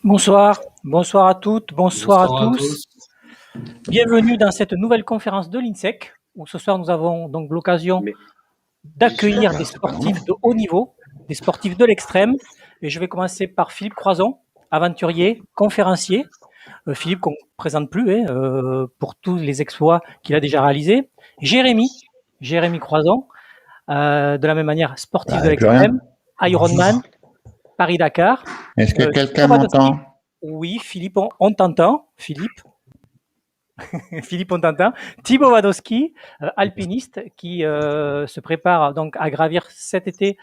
Bonsoir, bonsoir à toutes, bonsoir à Bonsoir à tous. tous. Bienvenue dans cette nouvelle conférence de l'INSEC, où ce soir nous avons donc l'occasion d'accueillir des sportifs de haut niveau, des sportifs de l'extrême. Et je vais commencer par Philippe Croison, aventurier, conférencier. Philippe qu'on ne présente plus pour tous les exploits qu'il a déjà réalisés. Jérémy Croison, de la même manière sportif de Plus rien. l'extrême, Ironman, Paris-Dakar. Est-ce que quelqu'un Thibaut Wadowski. m'entend? Oui, Philippe, on t'entend. Philippe, on t'entend. Thibaut Wadowski, alpiniste, qui se prépare donc à gravir cet été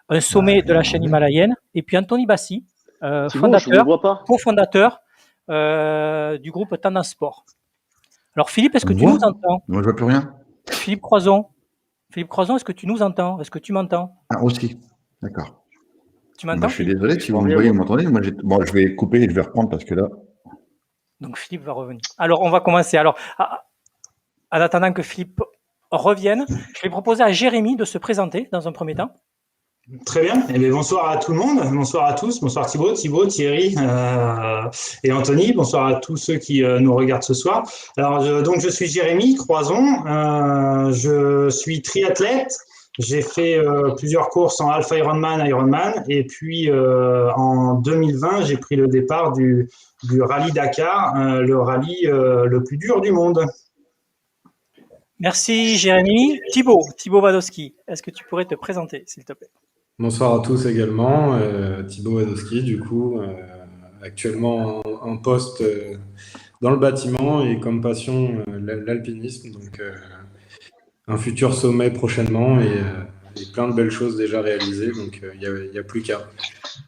un sommet de la chaîne himalayenne. Et puis Anthony Bassi, cofondateur du groupe Tendance Sport. Alors Philippe, est-ce que tu nous entends? Moi, je vois plus rien. Philippe Croison, est-ce que tu nous entends? Est-ce que tu m'entends? Ah, aussi. D'accord. Tu m'entends? Je suis désolé, si vous me voyez, vous m'entendez. Moi, je vais couper et je vais reprendre parce que là. Donc Philippe va revenir. Alors on va commencer. Alors en attendant que Philippe revienne, je vais proposer à Jérémy de se présenter dans un premier temps. Très bien. Eh bien, bonsoir à tout le monde. Bonsoir à tous. Bonsoir Thibaut, Thierry et Anthony. Bonsoir à tous ceux qui nous regardent ce soir. Alors, je suis Jérémy Croison. Je suis triathlète. J'ai fait plusieurs courses en Alpha Ironman. Et puis, en 2020, j'ai pris le départ du rallye Dakar, le rallye le plus dur du monde. Merci Jérémy. Thibaut Wadowski, est-ce que tu pourrais te présenter, s'il te plaît? Bonsoir à tous également. Thibaut Wadowski, du coup, actuellement en poste dans le bâtiment et comme passion l'alpinisme. Donc, un futur sommet prochainement et plein de belles choses déjà réalisées. Donc, il n'y a plus qu'à.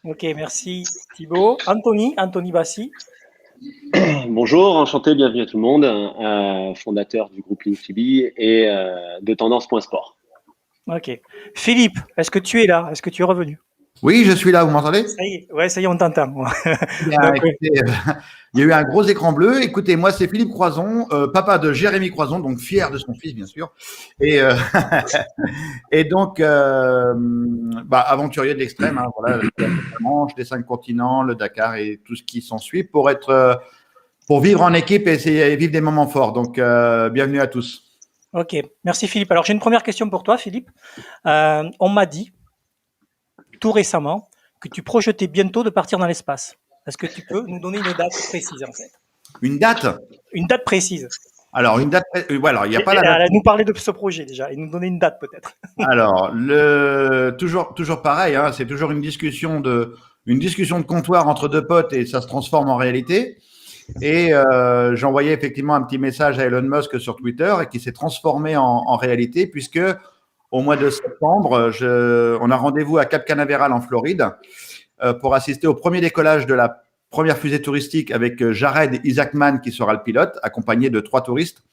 Ok, merci Thibaut. Anthony Bassi. Bonjour, enchanté, bienvenue à tout le monde, fondateur du groupe Linktibi et de Tendance.sport. Ok. Philippe, est-ce que tu es là? Est-ce que tu es revenu? Oui, je suis là, vous m'entendez? Ça y est, on t'entend. Écoutez, il y a eu un gros écran bleu. Écoutez, moi, c'est Philippe Croison, papa de Jérémy Croison, donc fier de son fils, bien sûr. Et donc, aventurier de l'extrême, hein, voilà, la Manche, les 5 continents, le Dakar et tout ce qui s'ensuit pour vivre en équipe et essayer de vivre des moments forts. Donc, bienvenue à tous. Ok, merci Philippe. Alors, j'ai une première question pour toi, Philippe. On m'a dit tout récemment que tu projetais bientôt de partir dans l'espace. Est-ce que tu peux nous donner une date précise, en fait? Une date? Une date précise. Alors, une date, voilà, il n'y a pas la date. Nous parler de ce projet déjà et nous donner une date peut-être. Alors, toujours pareil, hein, c'est toujours une discussion de comptoir entre deux potes et ça se transforme en réalité. Et j'envoyais effectivement un petit message à Elon Musk sur Twitter et qui s'est transformé en réalité puisque au mois de septembre, on a rendez-vous à Cap Canaveral en Floride pour assister au premier décollage de la première fusée touristique avec Jared Isaacman qui sera le pilote, accompagné de 3 touristes.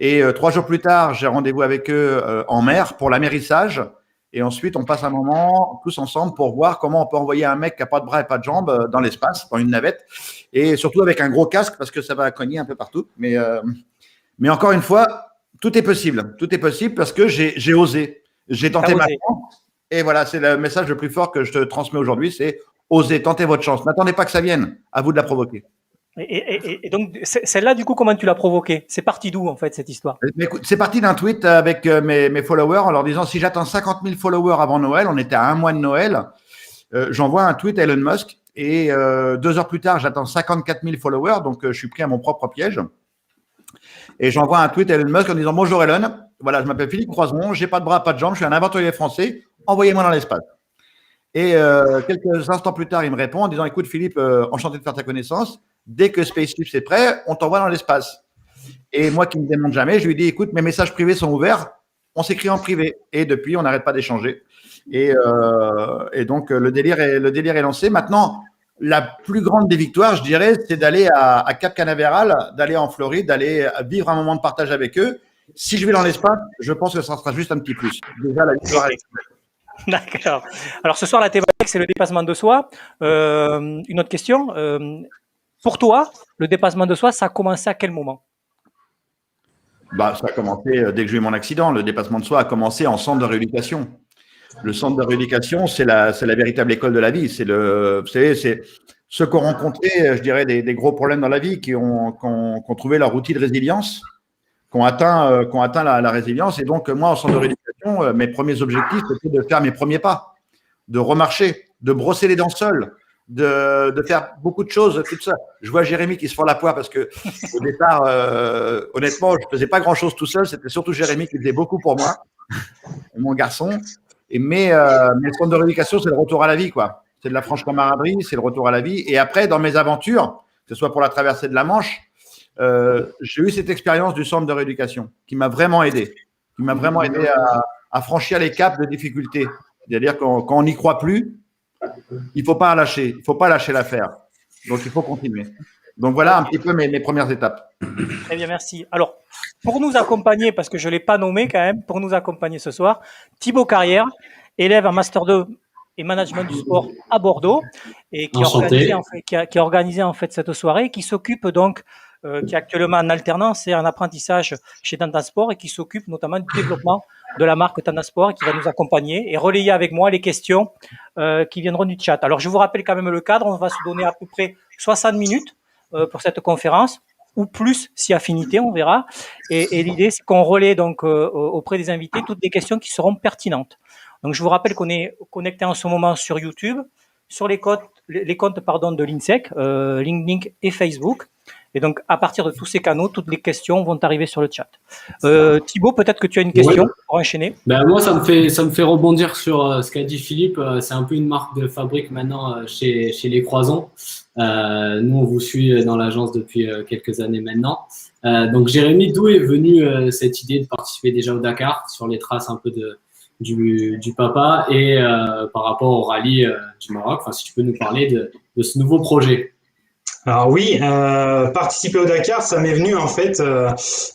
Et 3 jours plus tard, j'ai rendez-vous avec eux en mer pour l'amérissage. Et ensuite, on passe un moment tous ensemble pour voir comment on peut envoyer un mec qui n'a pas de bras et pas de jambes dans l'espace, dans une navette. Et surtout avec un gros casque parce que ça va cogner un peu partout. Mais encore une fois, tout est possible. Tout est possible parce que j'ai osé. J'ai tenté ma chance. Et voilà, c'est le message le plus fort que je te transmets aujourd'hui, c'est osez, tentez votre chance. N'attendez pas que ça vienne. À vous de la provoquer. Et donc, celle-là, du coup, comment tu l'as provoquée? C'est parti d'où, en fait, cette histoire? C'est parti d'un tweet avec mes followers en leur disant si j'atteins 50 000 followers avant Noël, on était à un mois de Noël, j'envoie un tweet à Elon Musk et 2 heures plus tard, j'atteins 54 000 followers, donc je suis pris à mon propre piège. Et j'envoie un tweet à Elon Musk en disant bonjour Elon, voilà, je m'appelle Philippe Croison, j'ai pas de bras, pas de jambes, je suis un aventurier français, envoyez-moi dans l'espace. Et quelques instants plus tard, il me répond en disant écoute Philippe, enchanté de faire ta connaissance. Dès que SpaceShip est prêt, on t'envoie dans l'espace. Et moi qui ne me demande jamais, je lui dis écoute, mes messages privés sont ouverts, on s'écrit en privé. Et depuis, on n'arrête pas d'échanger. Et donc, le délire est lancé. Maintenant, la plus grande des victoires, je dirais, c'est d'aller à Cap Canaveral, d'aller en Floride, d'aller vivre un moment de partage avec eux. Si je vais dans l'espace, je pense que ça sera juste un petit plus. Déjà, la victoire est... D'accord. Alors, ce soir, la thématique, c'est le dépassement de soi. Une autre question. Pour toi, le dépassement de soi, ça a commencé à quel moment? Ça a commencé dès que j'ai eu mon accident. Le dépassement de soi a commencé en centre de rééducation. Le centre de rééducation, c'est la véritable école de la vie. Vous savez, ceux qui ont rencontré, je dirais, des gros problèmes dans la vie, qui ont trouvé leur outil de résilience, qui ont atteint la résilience. Et donc, moi, en centre de rééducation, mes premiers objectifs, c'était de faire mes premiers pas, de remarcher, de brosser les dents seul, de faire beaucoup de choses toute seule. Je vois Jérémy qui se fend la poire parce que au départ, honnêtement, je faisais pas grand-chose tout seul. C'était surtout Jérémy qui faisait beaucoup pour moi, mon garçon. Mais le centre de rééducation, c'est le retour à la vie, quoi. C'est de la franche camaraderie, c'est le retour à la vie. Et après, dans mes aventures, que ce soit pour la traversée de la Manche, j'ai eu cette expérience du centre de rééducation qui m'a vraiment aidé. Qui m'a vraiment aidé à franchir les caps de difficulté. C'est-à-dire quand on n'y croit plus, il ne faut pas lâcher. Il ne faut pas lâcher l'affaire. Donc, il faut continuer. Donc, voilà un petit peu mes premières étapes. Très bien, merci. Alors, pour nous accompagner, parce que je ne l'ai pas nommé quand même, pour nous accompagner ce soir, Thibaut Carrière, élève en Master 2 et Management du sport à Bordeaux, et qui a organisé en fait cette soirée, qui s'occupe donc, qui est actuellement en alternance et en apprentissage chez Tantasport, et qui s'occupe notamment du développement de la marque Tantasport, et qui va nous accompagner et relayer avec moi les questions qui viendront du chat. Alors, je vous rappelle quand même le cadre. On va se donner à peu près 60 minutes pour cette conférence, ou plus si affinité, on verra. Et l'idée, c'est qu'on relaie donc auprès des invités toutes les questions qui seront pertinentes. Donc, je vous rappelle qu'on est connecté en ce moment sur YouTube, sur les comptes de l'INSEC, LinkedIn et Facebook. Et donc, à partir de tous ces canaux, toutes les questions vont arriver sur le chat. Thibaut, peut-être que tu as une question pour enchaîner. Ben, moi, ça me fait rebondir sur ce qu'a dit Philippe. C'est un peu une marque de fabrique maintenant chez les Croisons. Nous, on vous suit dans l'agence depuis quelques années maintenant. Donc, Jérémy, d'où est venue cette idée de participer déjà au Dakar, sur les traces un peu du papa, et par rapport au rallye du Maroc? Enfin, si tu peux nous parler de ce nouveau projet. Alors oui, participer au Dakar, ça m'est venu en fait.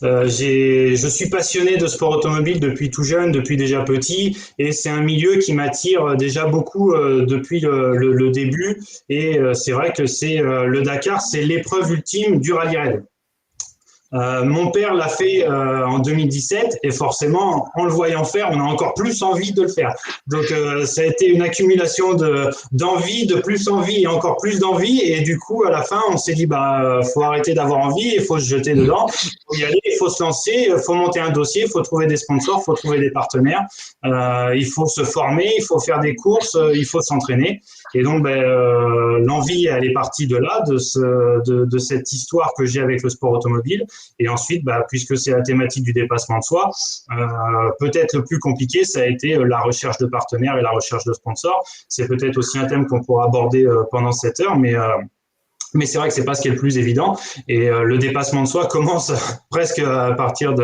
Je suis passionné de sport automobile depuis tout jeune, depuis déjà petit, et c'est un milieu qui m'attire déjà beaucoup depuis le début. Et c'est vrai que le Dakar, c'est l'épreuve ultime du rallye raid. Mon père l'a fait en 2017 et forcément, en le voyant faire, on a encore plus envie de le faire. Donc, ça a été une accumulation d'envie, de plus envie et encore plus d'envie. Et du coup, à la fin, on s'est dit, faut arrêter d'avoir envie, il faut se jeter dedans, il faut y aller, il faut se lancer, il faut monter un dossier, il faut trouver des sponsors, il faut trouver des partenaires, il faut se former, il faut faire des courses, il faut s'entraîner. Et donc, l'envie, elle est partie de là, de cette histoire que j'ai avec le sport automobile. Et ensuite, puisque c'est la thématique du dépassement de soi, peut-être le plus compliqué, ça a été la recherche de partenaires et la recherche de sponsors. C'est peut-être aussi un thème qu'on pourra aborder pendant cette heure, mais c'est vrai que c'est pas ce qui est le plus évident. Et le dépassement de soi commence presque à partir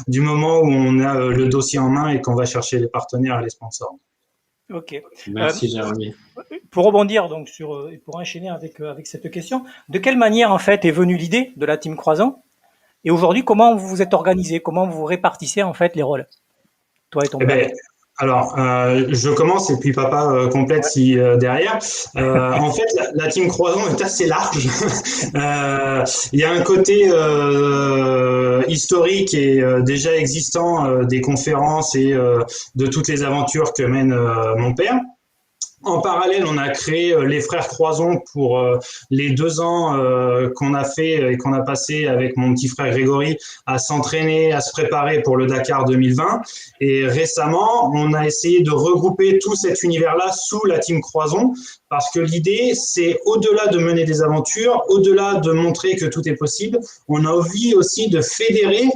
du moment où on a le dossier en main et qu'on va chercher les partenaires et les sponsors. Ok. Merci Jérémy. Pour rebondir donc et pour enchaîner avec cette question, de quelle manière en fait est venue l'idée de la team Croisons? Et aujourd'hui, comment vous vous êtes organisé? Comment vous répartissez en fait les rôles, toi et ton père? Alors, je commence et puis papa complète si derrière. En fait, la team Croisons est assez large. Il y a un côté historique et déjà existant des conférences et de toutes les aventures que mène mon père. En parallèle, on a créé les Frères Croisons pour les 2 ans qu'on a fait et qu'on a passé avec mon petit frère Grégory à s'entraîner, à se préparer pour le Dakar 2020. Et récemment, on a essayé de regrouper tout cet univers-là sous la team Croisons, parce que l'idée, c'est au-delà de mener des aventures, au-delà de montrer que tout est possible, on a envie aussi de fédérer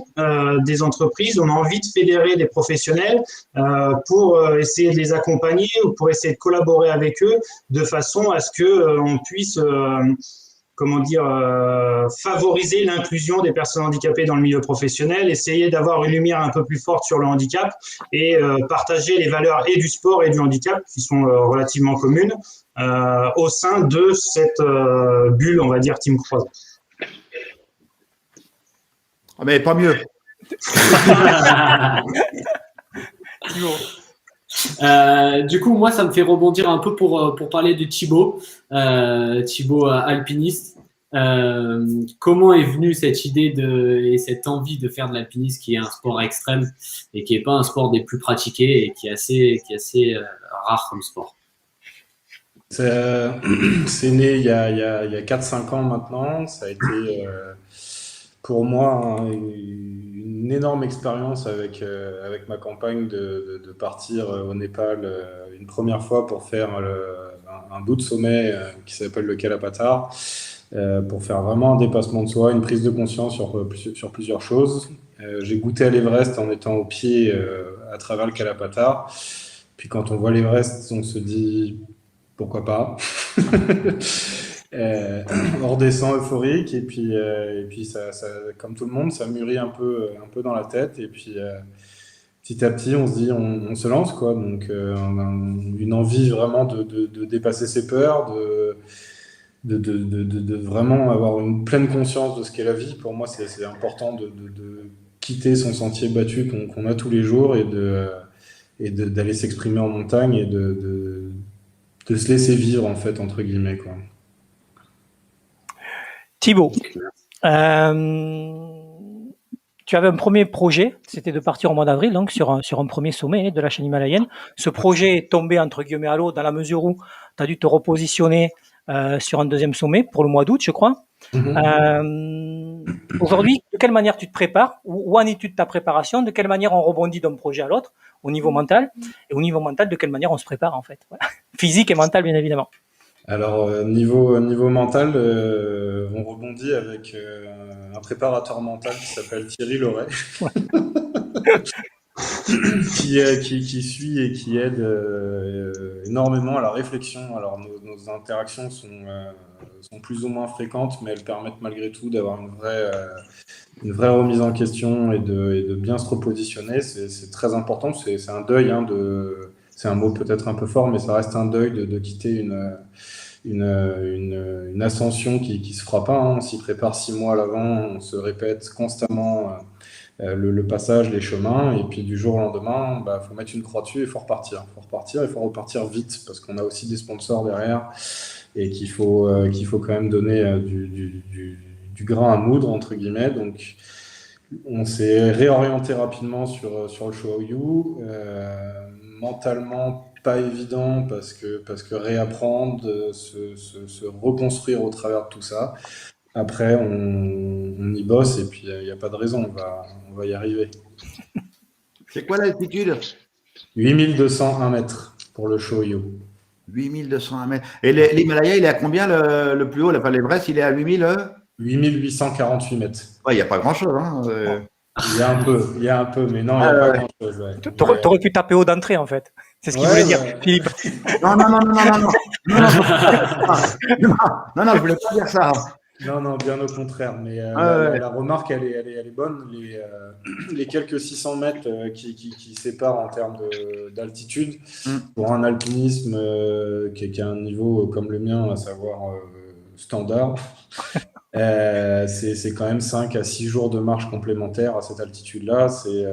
des entreprises, on a envie de fédérer des professionnels pour essayer de les accompagner ou pour essayer de collaborer avec eux de façon à ce que on puisse favoriser l'inclusion des personnes handicapées dans le milieu professionnel, essayer d'avoir une lumière un peu plus forte sur le handicap et partager les valeurs et du sport et du handicap qui sont relativement communes au sein de cette bulle, on va dire, Team Croisons. Mais pas mieux. Du coup, moi, ça me fait rebondir un peu pour parler de Thibaut, alpiniste. Comment est venue cette idée et cette envie de faire de l'alpinisme, qui est un sport extrême et qui n'est pas un sport des plus pratiqués et qui est assez rare comme sport? C'est né il y a 4-5 ans maintenant. Ça a été pour moi une énorme expérience avec ma compagne de partir au Népal une première fois pour faire un bout de sommet qui s'appelle le Kalapatar, pour faire vraiment un dépassement de soi, une prise de conscience sur plusieurs choses. J'ai goûté à l'Everest en étant au pied à travers le Kalapatar. Puis quand on voit l'Everest, on se dit pourquoi pas. On redescend euphorique et puis ça, comme tout le monde, ça mûrit un peu dans la tête et puis petit à petit on se dit on se lance quoi. Donc on a une envie vraiment de dépasser ses peurs, de vraiment avoir une pleine conscience de ce qu'est la vie. Pour moi c'est important de quitter son sentier battu qu'on a tous les jours et d'aller s'exprimer en montagne et de se laisser vivre en fait entre guillemets quoi. Thibaut, tu avais un premier projet, c'était de partir au mois d'avril, donc sur un premier sommet de la chaîne himalayenne. Ce projet est tombé entre guillemets à l'eau dans la mesure où tu as dû te repositionner sur un deuxième sommet pour le mois d'août, je crois. Aujourd'hui, de quelle manière tu te prépares? Où en es-tu de ta préparation? De quelle manière on rebondit d'un projet à l'autre au niveau mental? Et au niveau mental, de quelle manière on se prépare en fait? Voilà. Physique et mental, bien évidemment. Alors, niveau mental, on rebondit avec un préparateur mental qui s'appelle Thierry Loret, qui suit et qui aide énormément à la réflexion. Alors, nos interactions sont plus ou moins fréquentes, mais elles permettent malgré tout d'avoir une vraie remise en question et de bien se repositionner. C'est très important, c'est un deuil, hein, c'est un mot peut-être un peu fort, mais ça reste un deuil de quitter une ascension qui se fera pas, hein. On s'y prépare 6 mois à l'avant, on se répète constamment le passage, les chemins, et puis du jour au lendemain, faut mettre une croix dessus et il faut repartir, il faut repartir vite parce qu'on a aussi des sponsors derrière et qu'il faut quand même donner du grain à moudre entre guillemets. Donc on s'est réorienté rapidement sur le Shoyu, mentalement pas évident parce que réapprendre, se reconstruire au travers de tout ça. Après, on y bosse et puis il n'y a pas de raison, on va y arriver. C'est quoi l'altitude? 8201 mètres pour le Shoyu. 8201 mètres. Et l'Himalaya, il est à combien le plus haut? L'Everest, il est à 8848 mètres. Ouais, il n'y a pas grand-chose. Hein. Il y a un peu, mais non, il n'y a pas grand-chose. Ouais. T'aurais pu taper haut d'entrée, en fait. C'est ce qu'il voulait dire, Philippe. Non, je voulais pas dire ça. Non, bien au contraire. Mais la remarque, elle est bonne. Les quelques 600 mètres qui séparent en termes d'altitude, pour un alpinisme qui a un niveau comme le mien, à savoir standard, c'est quand même 5 à 6 jours de marche complémentaire à cette altitude-là. C'est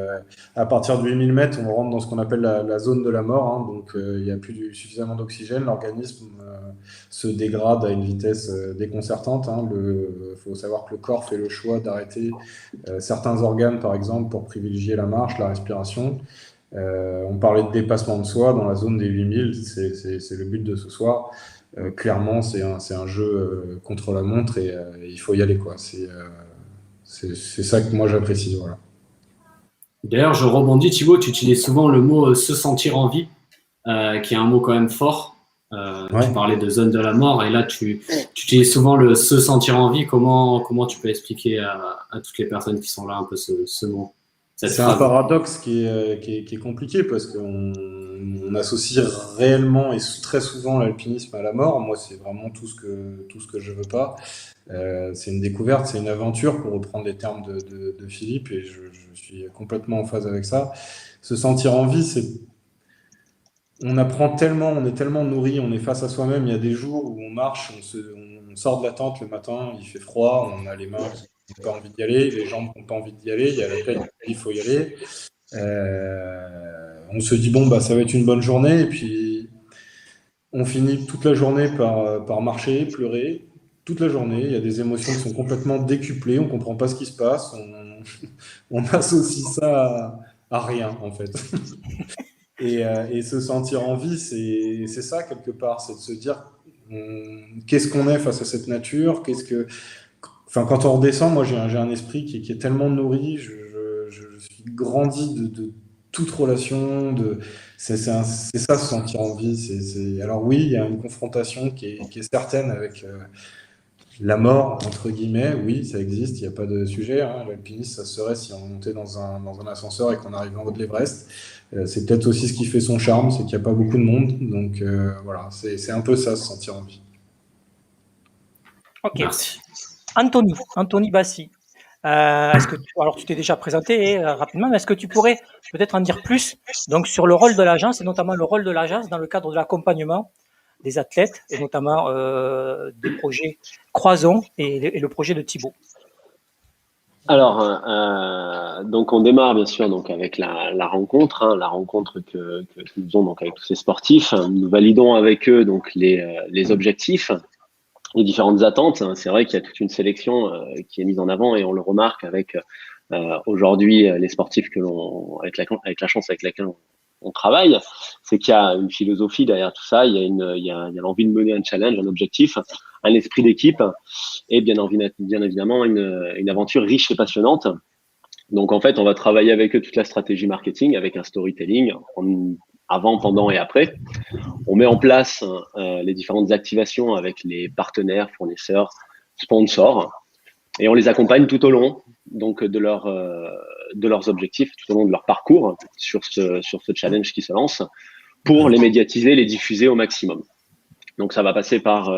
à partir de 8000 mètres, on rentre dans ce qu'on appelle la zone de la mort, hein. Donc il n'y a plus suffisamment d'oxygène, l'organisme se dégrade à une vitesse déconcertante, hein. Faut savoir que le corps fait le choix d'arrêter certains organes, par exemple, pour privilégier la marche, la respiration. On parlait de dépassement de soi dans la zone des 8000, c'est le but de ce soir. Clairement, c'est un jeu contre la montre et il faut y aller, quoi. C'est ça que moi j'apprécie. Voilà. D'ailleurs, je rebondis, Thibaut, tu utilises souvent le mot se sentir en vie, qui est un mot quand même fort. Tu parlais de zone de la mort et là tu utilises souvent le se sentir en vie. Comment tu peux expliquer à toutes les personnes qui sont là un peu ce mot? C'est un paradoxe qui est compliqué parce qu'on associe réellement et très souvent l'alpinisme à la mort. Moi, c'est vraiment tout ce que je veux pas. C'est une découverte, c'est une aventure, pour reprendre les termes de Philippe, et je suis complètement en phase avec ça. Se sentir en vie, on apprend tellement, on est tellement nourri, on est face à soi-même. Il y a des jours où on marche, on sort de la tente le matin, il fait froid, on a les mains qui n'ont pas envie d'y aller, les jambes qui n'ont pas envie d'y aller, il y a la tête qui il faut y aller. On se dit ça va être une bonne journée, et puis on finit toute la journée par marcher, pleurer, toute la journée. Il y a des émotions qui sont complètement décuplées, on ne comprend pas ce qui se passe, on associe ça à rien en fait. Et se sentir en vie, c'est ça quelque part, c'est de se dire qu'est-ce qu'on est face à cette nature, enfin, quand on redescend, moi j'ai un esprit qui est tellement nourri, je suis grandi de toute relation, c'est ça, se sentir en vie. Alors oui, il y a une confrontation qui est certaine avec la mort, entre guillemets, oui, ça existe, il n'y a pas de sujet. Hein. L'alpinisme, ça serait si on montait dans un ascenseur et qu'on arrivait en haut de l'Everest. C'est peut-être aussi ce qui fait son charme, c'est qu'il n'y a pas beaucoup de monde. Donc voilà, c'est un peu ça, se sentir en vie. Ok. Merci. Anthony Bassi. Alors tu t'es déjà présenté rapidement, mais est-ce que tu pourrais peut-être en dire plus donc, sur le rôle de l'agence et notamment le rôle de l'agence dans le cadre de l'accompagnement des athlètes et notamment des projets Croison et le projet de Thibaut? Alors, donc on démarre bien sûr donc avec la rencontre, hein, la rencontre que nous faisons donc avec tous ces sportifs. Nous validons avec eux donc les objectifs, les différentes attentes. C'est vrai qu'il y a toute une sélection qui est mise en avant et on le remarque avec aujourd'hui les sportifs avec la chance avec laquelle on travaille, c'est qu'il y a une philosophie derrière tout ça. Il y a l'envie de mener un challenge, un objectif, un esprit d'équipe et bien évidemment une aventure riche et passionnante. Donc en fait, on va travailler avec eux toute la stratégie marketing avec un storytelling avant, pendant et après. On met en place les différentes activations avec les partenaires, fournisseurs, sponsors et on les accompagne tout au long donc de leurs objectifs, tout au long de leur parcours sur ce challenge qui se lance pour les médiatiser, les diffuser au maximum. Donc ça va passer par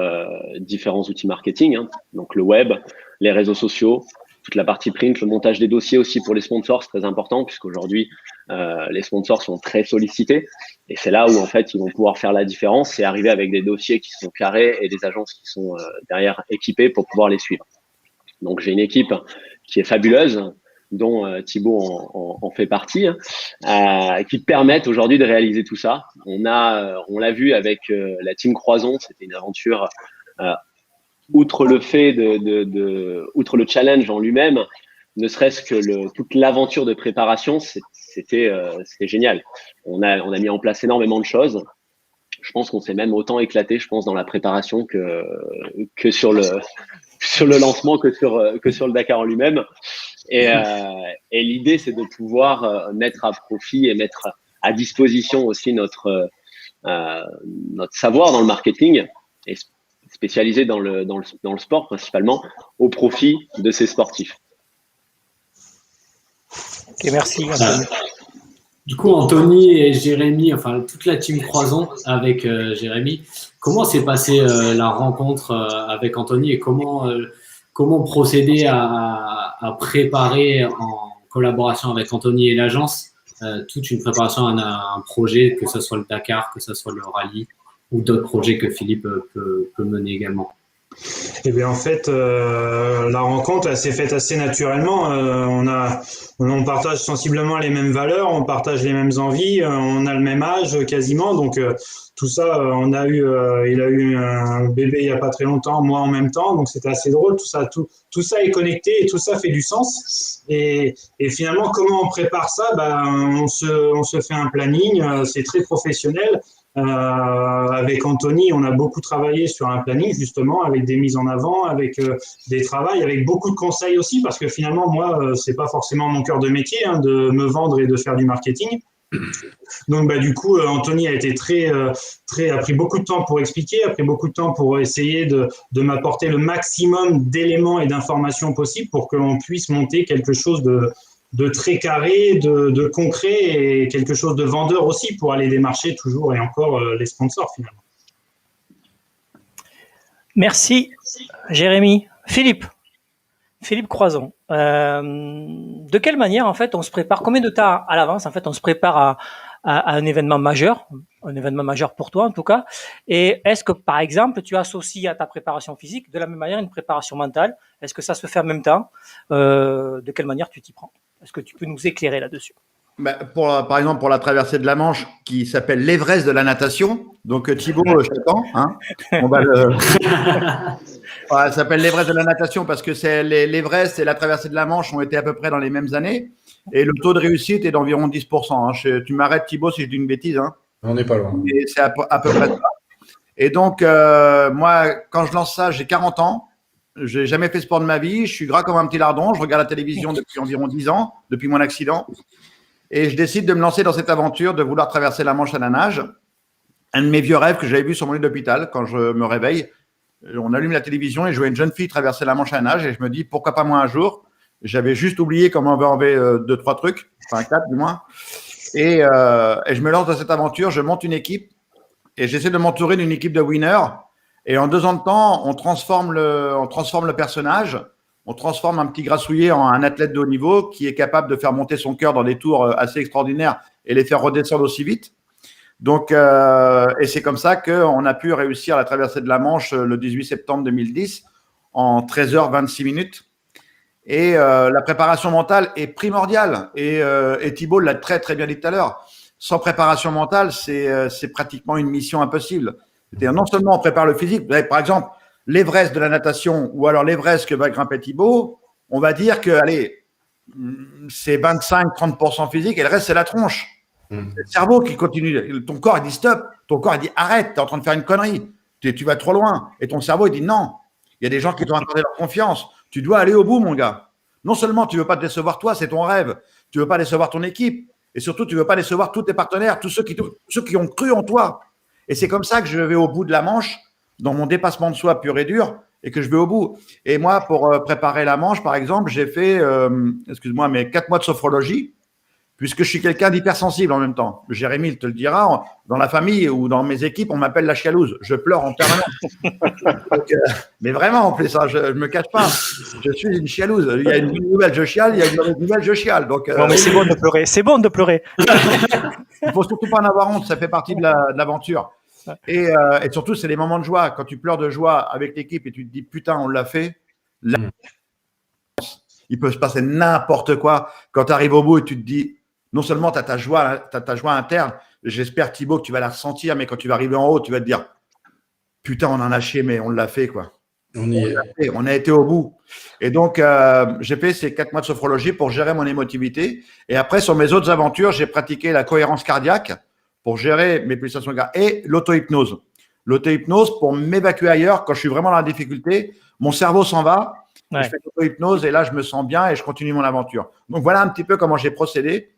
différents outils marketing, hein, donc le web, les réseaux sociaux, toute la partie print, le montage des dossiers aussi pour les sponsors, c'est très important puisqu'aujourd'hui les sponsors sont très sollicités et c'est là où en fait ils vont pouvoir faire la différence, c'est arriver avec des dossiers qui sont carrés et des agences qui sont derrière équipées pour pouvoir les suivre. Donc j'ai une équipe qui est fabuleuse, dont Thibaut en fait partie, qui permettent aujourd'hui de réaliser tout ça. On l'a vu avec la team Croison, c'était une aventure. Outre le fait outre le challenge en lui-même, ne serait-ce que toute l'aventure de préparation, c'était génial. On a mis en place énormément de choses. Je pense qu'on s'est même autant éclaté, je pense, dans la préparation que sur le lancement, que sur le Dakar en lui-même. Et l'idée, c'est de pouvoir mettre à profit et mettre à disposition aussi notre savoir dans le marketing et spécialisé dans le sport principalement au profit de ces sportifs. Ok, merci Anthony. Du coup, Anthony et Jérémy, enfin toute la team Croison avec Jérémy, comment s'est passée la rencontre avec Anthony et comment procéder à préparer en collaboration avec Anthony et l'agence toute une préparation à un projet, que ce soit le Dakar, que ce soit le rallye ou d'autres projets que Philippe peut mener également? Eh bien, en fait, la rencontre, elle s'est faite assez naturellement. On partage sensiblement les mêmes valeurs, on partage les mêmes envies, on a le même âge quasiment. Donc, tout ça, il a eu un bébé il n'y a pas très longtemps, moi en même temps. Donc, c'était assez drôle. Tout ça est connecté et tout ça fait du sens. Et finalement, comment on prépare ça? On se fait un planning, c'est très professionnel. Avec Anthony, on a beaucoup travaillé sur un planning justement, avec des mises en avant, avec des travails, avec beaucoup de conseils aussi, parce que finalement, moi, c'est pas forcément mon cœur de métier hein, de me vendre et de faire du marketing. Donc, du coup, Anthony a été a pris beaucoup de temps pour expliquer, a pris beaucoup de temps pour essayer de m'apporter le maximum d'éléments et d'informations possibles pour que l'on puisse monter quelque chose de très carré, de concret et quelque chose de vendeur aussi pour aller démarcher toujours et encore les sponsors finalement. Merci Jérémy. Philippe Croison, de quelle manière en fait on se prépare, combien de temps à l'avance en fait on se prépare à un événement majeur pour toi en tout cas, et est-ce que par exemple tu associes à ta préparation physique de la même manière une préparation mentale? Est-ce que ça se fait en même temps? De quelle manière tu t'y prends? Est-ce que tu peux nous éclairer là-dessus? Par exemple, pour la traversée de la Manche, qui s'appelle l'Everest de la natation. Donc, Thibaut, je t'attends. Hein, on va ça s'appelle l'Everest de la natation parce que l'Everest et la traversée de la Manche ont été à peu près dans les mêmes années. Et le taux de réussite est d'environ 10%. Hein. Tu m'arrêtes, Thibaut, si je dis une bêtise. Hein. On n'est pas loin. Et c'est à peu près ça. Et donc, moi, quand je lance ça, j'ai 40 ans. Je n'ai jamais fait sport de ma vie. Je suis gras comme un petit lardon. Je regarde la télévision depuis environ 10 ans, depuis mon accident. Et je décide de me lancer dans cette aventure de vouloir traverser la Manche à la nage. Un de mes vieux rêves que j'avais vu sur mon lit d'hôpital quand je me réveille. On allume la télévision et je vois une jeune fille traverser la Manche à la nage et je me dis pourquoi pas moi un jour. J'avais juste oublié comment on va enlever 2-3 trucs, enfin 4 du moins. Et je me lance dans cette aventure, je monte une équipe et j'essaie de m'entourer d'une équipe de winners. Et en 2 ans de temps, on transforme le personnage. On transforme un petit grassouillet en un athlète de haut niveau qui est capable de faire monter son cœur dans des tours assez extraordinaires et les faire redescendre aussi vite. Donc, et c'est comme ça qu'on a pu réussir la traversée de la Manche le 18 septembre 2010 en 13h26 minutes. Et la préparation mentale est primordiale. Et Thibaut l'a très très bien dit tout à l'heure. Sans préparation mentale, c'est pratiquement une mission impossible. C'est-à-dire non seulement on prépare le physique, par exemple, l'Everest de la natation ou alors l'Everest que va grimper Thibaut, on va dire que, allez, c'est 25-30% physique et le reste, c'est la tronche. C'est le cerveau qui continue. Ton corps, il dit stop. Ton corps, il dit arrête, tu es en train de faire une connerie. Tu vas trop loin. Et ton cerveau, il dit non. Il y a des gens qui t'ont accordé leur confiance. Tu dois aller au bout, mon gars. Non seulement tu ne veux pas te décevoir toi, c'est ton rêve. Tu ne veux pas décevoir ton équipe. Et surtout, tu ne veux pas décevoir tous tes partenaires, tous ceux qui ont cru en toi. Et c'est comme ça que je vais au bout de la Manche, dans mon dépassement de soi pur et dur, et que je vais au bout. Et moi, pour préparer la Manche, par exemple, j'ai fait, 4 mois de sophrologie, puisque je suis quelqu'un d'hypersensible en même temps. Jérémy, il te le dira, dans la famille ou dans mes équipes, on m'appelle la chialeuse. Je pleure en permanence. Donc, mais vraiment, en plus, hein, je ne me cache pas. Je suis une chialeuse. Il y a une nouvelle, je chiale. Il y a une mauvaise nouvelle, je chiale. Donc, non, mais c'est bon de pleurer. C'est bon de pleurer. Il ne faut surtout pas en avoir honte. Ça fait partie de l'aventure. Et surtout, c'est les moments de joie. Quand tu pleures de joie avec l'équipe et tu te dis, putain, on l'a fait. Là, il peut se passer n'importe quoi. Quand tu arrives au bout et tu te dis, non seulement tu as ta joie interne, j'espère Thibaut que tu vas la ressentir, mais quand tu vas arriver en haut, tu vas te dire putain, on en a chié, mais on l'a fait quoi. On a été au bout. Et donc, j'ai fait ces 4 mois de sophrologie pour gérer mon émotivité. Et après, sur mes autres aventures, j'ai pratiqué la cohérence cardiaque pour gérer mes pulsations cardiaques et l'auto-hypnose. L'auto-hypnose pour m'évacuer ailleurs quand je suis vraiment dans la difficulté. Mon cerveau s'en va. Ouais. Je fais l'auto-hypnose et là, je me sens bien et je continue mon aventure. Donc, voilà un petit peu comment j'ai procédé.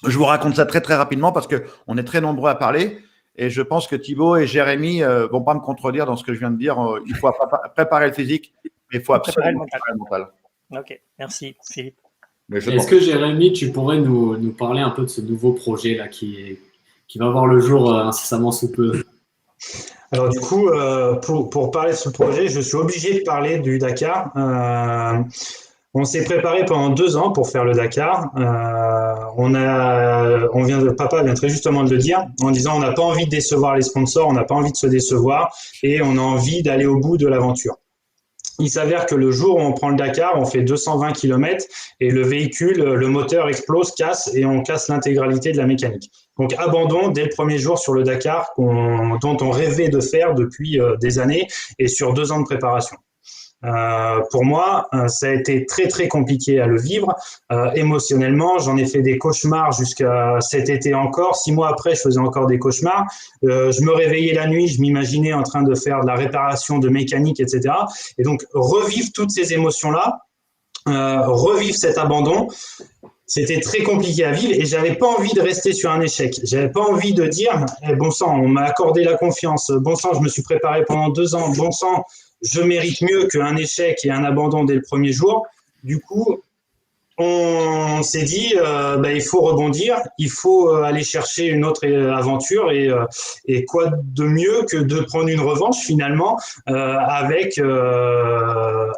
Je vous raconte ça très, très rapidement parce qu'on est très nombreux à parler et je pense que Thibaut et Jérémy vont pas me contredire dans ce que je viens de dire. Il faut préparer le physique, mais il faut absolument préparer le mental. Ok, merci Philippe. Est-ce que Jérémy, tu pourrais nous parler un peu de ce nouveau projet là qui va voir le jour incessamment sous peu? Alors du coup, pour parler de ce projet, je suis obligé de parler du Dakar. On s'est préparé pendant 2 ans pour faire le Dakar. Papa vient très justement de le dire, en disant on n'a pas envie de décevoir les sponsors, on n'a pas envie de se décevoir et on a envie d'aller au bout de l'aventure. Il s'avère que le jour où on prend le Dakar, on fait 220 km et le véhicule, le moteur explose, casse et on casse l'intégralité de la mécanique. Donc abandon dès le premier jour sur le Dakar dont on rêvait de faire depuis des années et sur 2 ans de préparation. Pour moi, ça a été très très compliqué à le vivre émotionnellement. J'en ai fait des cauchemars jusqu'à cet été encore. 6 mois après, je faisais encore des cauchemars. Je me réveillais la nuit, je m'imaginais en train de faire de la réparation de mécanique, etc. Et donc revivre toutes ces émotions-là, revivre cet abandon, c'était très compliqué à vivre et j'avais pas envie de rester sur un échec. J'avais pas envie de dire bon sang, on m'a accordé la confiance. Bon sang, je me suis préparé pendant 2 ans. Bon sang, je mérite mieux qu'un échec et un abandon dès le premier jour. Du coup, on s'est dit, il faut rebondir, il faut aller chercher une autre aventure et quoi de mieux que de prendre une revanche finalement avec la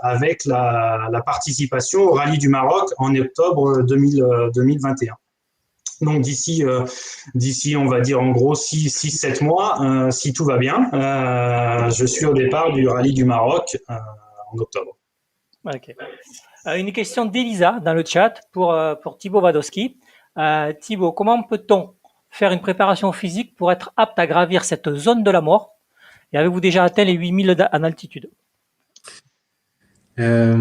participation au Rallye du Maroc en octobre 2021. Donc d'ici, on va dire en gros 6-7 mois, si tout va bien, je suis au départ du Rallye du Maroc en octobre. Ok. Une question d'Elisa dans le chat pour Thibaut Wadowski. Thibaut, comment peut-on faire une préparation physique pour être apte à gravir cette zone de la mort? Et avez-vous déjà atteint les 8000 en altitude? Je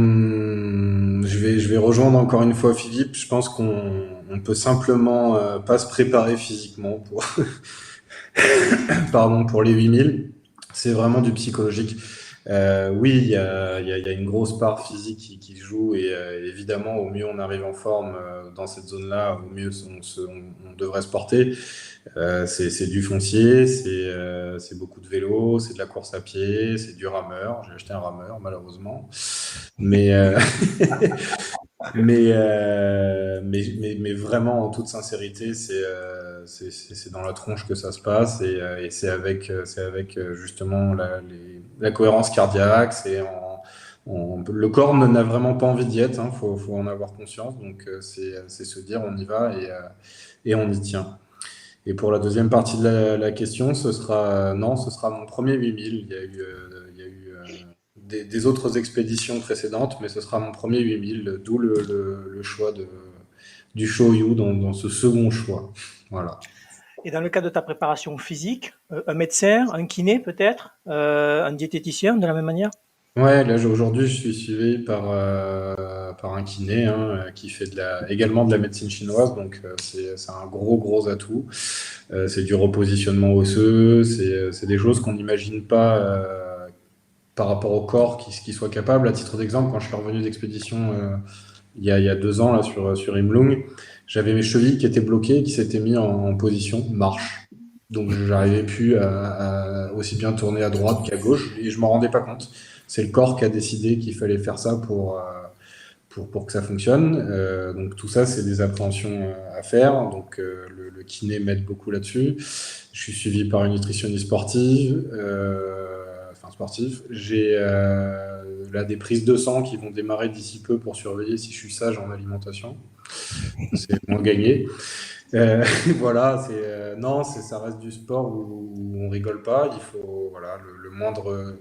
vais rejoindre encore une fois Philippe. Je pense qu'on peut simplement pas se préparer physiquement pour, pardon, pour les 8000. C'est vraiment du psychologique. Oui, il y a une grosse part physique qui joue et évidemment, au mieux on arrive en forme dans cette zone-là, au mieux on devrait se porter. C'est du foncier, c'est beaucoup de vélo, c'est de la course à pied, c'est du rameur. J'ai acheté un rameur malheureusement, mais mais vraiment en toute sincérité, c'est dans la tronche que ça se passe et c'est avec justement la cohérence cardiaque. Le corps n'a vraiment pas envie d'y être, hein, faut en avoir conscience. Donc c'est se dire on y va et on y tient. Et pour la deuxième partie de la question, ce sera mon premier 8000. Il y a eu des autres expéditions précédentes, mais ce sera mon premier 8000, d'où le choix du Shoyu dans ce second choix. Voilà. Et dans le cadre de ta préparation physique, un médecin, un kiné peut-être, un diététicien de la même manière? Ouais, là aujourd'hui je suis suivi par un kiné qui fait également de la médecine chinoise, donc c'est un gros atout. C'est du repositionnement osseux, c'est des choses qu'on n'imagine pas par rapport au corps qui soit capable. À titre d'exemple, quand je suis revenu d'expédition il y a 2 ans là sur Imlung, j'avais mes chevilles qui étaient bloquées et qui s'étaient mis en position marche. Donc j'arrivais plus à aussi bien tourner à droite qu'à gauche et je m'en rendais pas compte. C'est le corps qui a décidé qu'il fallait faire ça pour que ça fonctionne. Donc tout ça, c'est des appréhensions à faire. Donc le kiné m'aide beaucoup là-dessus. Je suis suivi par une nutritionniste sportive, sportif. J'ai là des prises de sang qui vont démarrer d'ici peu pour surveiller si je suis sage en alimentation. C'est moins gagné. Voilà, ça reste du sport où on rigole pas. Il faut, voilà, le moindre.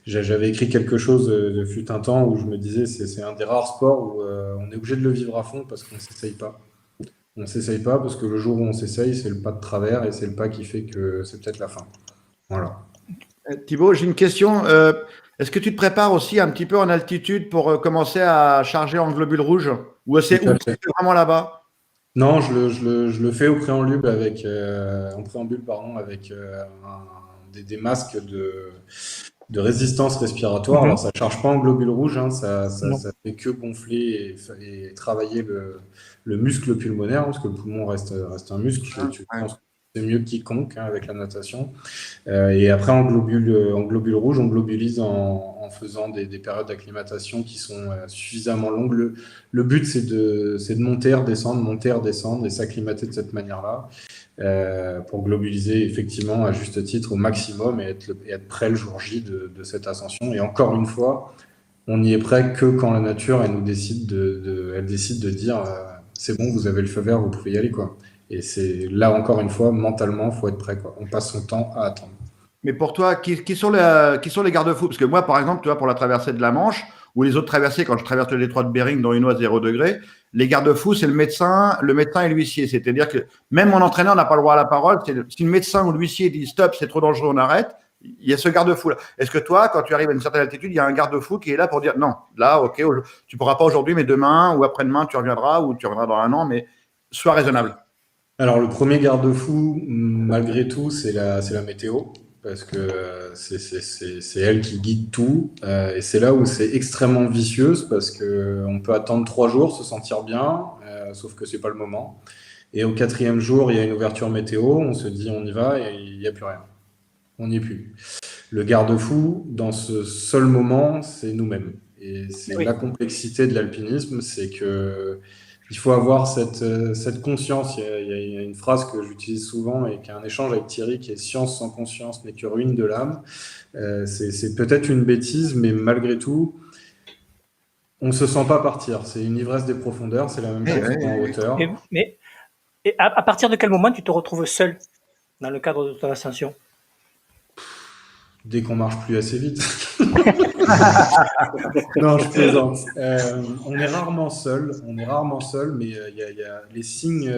J'avais écrit quelque chose de fut un temps où je me disais c'est un des rares sports où on est obligé de le vivre à fond parce qu'on s'essaye pas. On s'essaye pas parce que le jour où on s'essaye, c'est le pas de travers et c'est le pas qui fait que c'est peut-être la fin. Voilà. Thibaut, j'ai une question. Est-ce que tu te prépares aussi un petit peu en altitude pour commencer à charger en globules rouges ou c'est vraiment là-bas? Non, je le fais au préambule avec des masques de résistance respiratoire. Alors ça charge pas en globules rouges, hein, ça fait que gonfler et travailler le muscle pulmonaire, parce que le poumon reste un muscle. Tu penses que c'est mieux que quiconque avec la natation. Et après en globules rouges, on globulise en faisant des périodes d'acclimatation qui sont suffisamment longues. Le but c'est de monter, redescendre et s'acclimater de cette manière-là. Pour globuliser effectivement à juste titre au maximum et être prêt le jour J de cette ascension. Et encore une fois, on n'y est prêt que quand la nature elle décide de dire c'est bon, vous avez le feu vert, vous pouvez y aller quoi. Et c'est là encore une fois mentalement faut être prêt quoi. On passe son temps à attendre. Mais pour toi, qui sont les garde-fous? Parce que moi, par exemple, tu vois, pour la traversée de la Manche ou les autres traversées, quand je traverse le détroit de Bering dans une eau à 0 degré, les garde-fous, c'est le médecin et l'huissier. C'est-à-dire que même mon entraîneur n'a pas le droit à la parole. Si le médecin ou l'huissier dit stop, c'est trop dangereux, on arrête, il y a ce garde-fou-là. Est-ce que toi, quand tu arrives à une certaine altitude, il y a un garde-fou qui est là pour dire non, là, ok, tu ne pourras pas aujourd'hui, mais demain ou après-demain, tu reviendras ou tu reviendras dans un an, mais sois raisonnable. Alors, le premier garde-fou, malgré tout, c'est la météo. Parce que c'est elle qui guide tout. Et c'est là où c'est extrêmement vicieuse parce qu'on peut attendre 3 jours, se sentir bien, sauf que c'est pas le moment. Et au 4e jour, il y a une ouverture météo, on se dit on y va et il n'y a plus rien. On n'y est plus. Le garde-fou, dans ce seul moment, c'est nous-mêmes. Et c'est la complexité de l'alpinisme, c'est que il faut avoir cette conscience. Il y a une phrase que j'utilise souvent et qui est un échange avec Thierry qui est « Science sans conscience n'est que ruine de l'âme ». C'est peut-être une bêtise, mais malgré tout, on ne se sent pas partir. C'est une ivresse des profondeurs, c'est la même chose en hauteur. Mais à partir de quel moment tu te retrouves seul dans le cadre de ton ascension? Dès qu'on marche plus assez vite. Non, je plaisante. On est rarement seul, mais il y a les signes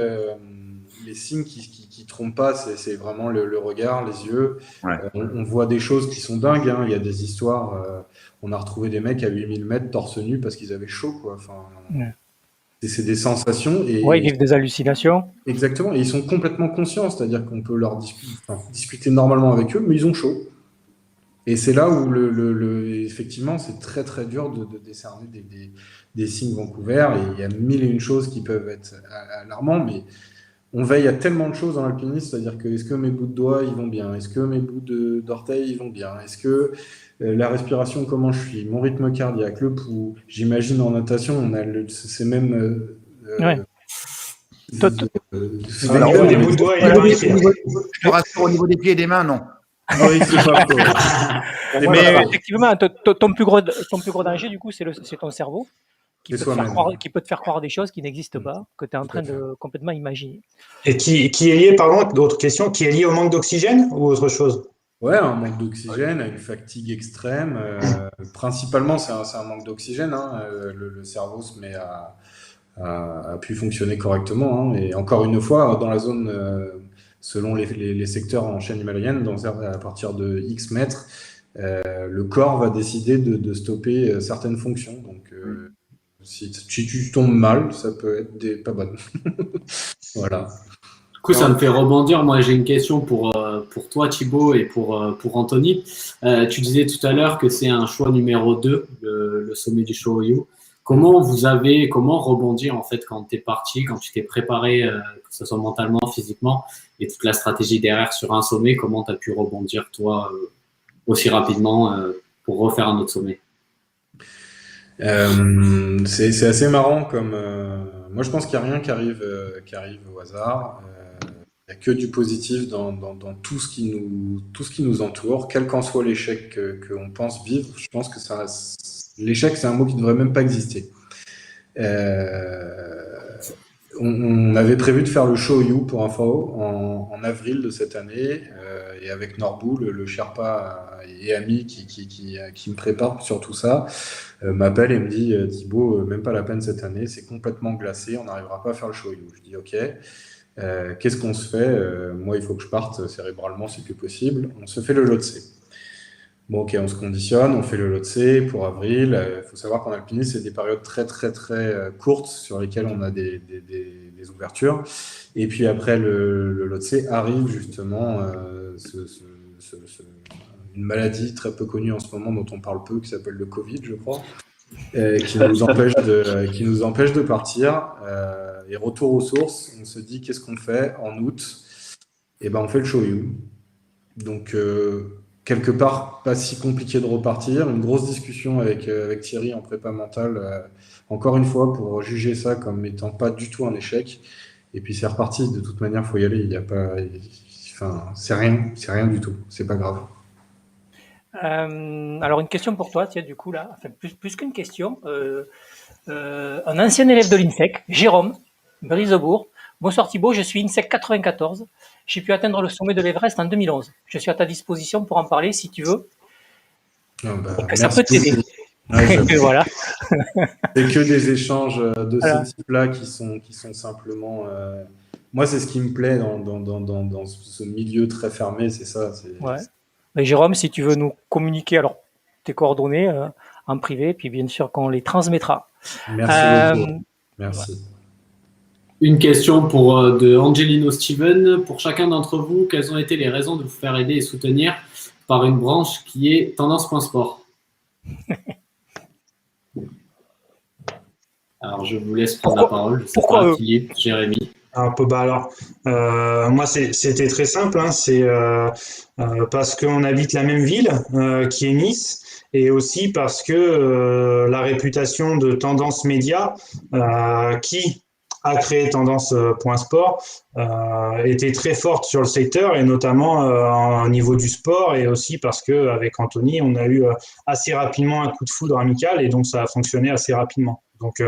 qui trompent pas, c'est vraiment le regard, les yeux. Ouais. On voit des choses qui sont dingues, hein. Il y a des histoires. On a retrouvé des mecs à 8000 mètres torse nu parce qu'ils avaient chaud, quoi. Enfin, Ouais. c'est des sensations. Ouais, ils vivent des hallucinations. Exactement. Et ils sont complètement conscients, c'est-à-dire qu'on peut leur discuter normalement avec eux, mais ils ont chaud. Et c'est là où effectivement, c'est très très dur de décerner des signes vent couverts. Et il y a mille et une choses qui peuvent être alarmants, mais on veille à tellement de choses dans l'alpinisme, c'est-à-dire que est-ce que mes bouts de doigts ils vont bien, est-ce que mes bouts d'orteils ils vont bien, est-ce que la respiration, comment je suis, mon rythme cardiaque, le pouls. J'imagine en natation, on a ces mêmes. Ouais. Alors, au niveau des bouts de doigts, il est pas écrit. Je te rassure, au niveau des pieds et des mains, non. Oui, c'est pas faux. Mais effectivement, ton plus gros danger, du coup, c'est ton cerveau qui peut te faire croire des choses qui n'existent pas, que tu es en train de complètement imaginer. Et qui est lié, pardon, d'autres questions, qui est lié au manque d'oxygène ou autre chose? Ouais, un manque d'oxygène, une fatigue extrême. Principalement, c'est un manque d'oxygène. Hein. Le cerveau se met à plus fonctionner correctement. Hein. Et encore une fois, dans la zone, selon les secteurs en chaîne himalayenne, à partir de X mètres, le corps va décider de stopper certaines fonctions. Donc, si tu tombes mal, ça peut être pas bonne. Voilà. Du coup, ça me fait rebondir. Moi, j'ai une question pour toi, Thibaut, et pour Anthony. Tu disais tout à l'heure que c'est un choix numéro 2, le sommet du Shōyu. Comment rebondir en fait quand tu es parti, quand tu t'es préparé, que ce soit mentalement, physiquement, et toute la stratégie derrière sur un sommet, comment tu as pu rebondir, toi, aussi rapidement pour refaire un autre sommet? C'est assez marrant comme moi je pense qu'il n'y a rien qui arrive au hasard. Il n'y a que du positif dans tout ce qui nous entoure, quel qu'en soit l'échec qu'on pense vivre. Je pense que l'échec c'est un mot qui ne devrait même pas exister. On avait prévu de faire le Shōyu pour info en avril de cette année et avec Norbu, le Sherpa et ami qui me prépare sur tout ça, m'appelle et me dit Thibaut, même pas la peine cette année, c'est complètement glacé, on n'arrivera pas à faire le Shōyu. Je dis ok, qu'est-ce qu'on se fait? Moi il faut que je parte cérébralement si que possible. On se fait le Lhotse. Bon, ok, on se conditionne, on fait le Lhotse pour avril. Il faut savoir qu'en alpinisme, c'est des périodes très, très, très courtes sur lesquelles on a des ouvertures. Et puis après, le Lhotse arrive justement une maladie très peu connue en ce moment dont on parle peu, qui s'appelle le Covid, je crois, qui nous empêche de partir. Et retour aux sources, on se dit qu'est-ce qu'on fait en août? Et ben, on fait le Shōyu. Donc, quelque part, pas si compliqué de repartir. Une grosse discussion avec Thierry en prépa mentale, encore une fois, pour juger ça comme étant pas du tout un échec. Et puis c'est reparti. De toute manière, il faut y aller. Il y a pas, c'est rien du tout. C'est pas grave. Alors une question pour toi, tiens, du coup là, enfin plus qu'une question. Un ancien élève de l'INSEC, Jérôme Brisebourg. Bonsoir Thibaut, je suis INSEC 94. J'ai pu atteindre le sommet de l'Everest en 2011. Je suis à ta disposition pour en parler si tu veux. Ça peut t'aider. Ouais, voilà. C'est que des échanges de ce type-là qui sont simplement. Moi, c'est ce qui me plaît dans ce milieu très fermé, c'est ça. Ouais. Mais Jérôme, si tu veux nous communiquer alors tes coordonnées en privé, puis bien sûr qu'on les transmettra. Merci beaucoup. Merci. Ouais. Une question de Angelino Steven. Pour chacun d'entre vous, quelles ont été les raisons de vous faire aider et soutenir par une branche qui est Tendance.sport? Alors, je vous laisse prendre la parole. Pourquoi Philippe, Jérémy? Moi, c'était très simple. Hein, c'est parce qu'on habite la même ville, qui est Nice, et aussi parce que la réputation de Tendance Média, qui a créé Tendance.sport était très forte sur le secteur et notamment au niveau du sport et aussi parce qu'avec Anthony, on a eu assez rapidement un coup de foudre amical et donc ça a fonctionné assez rapidement. Donc,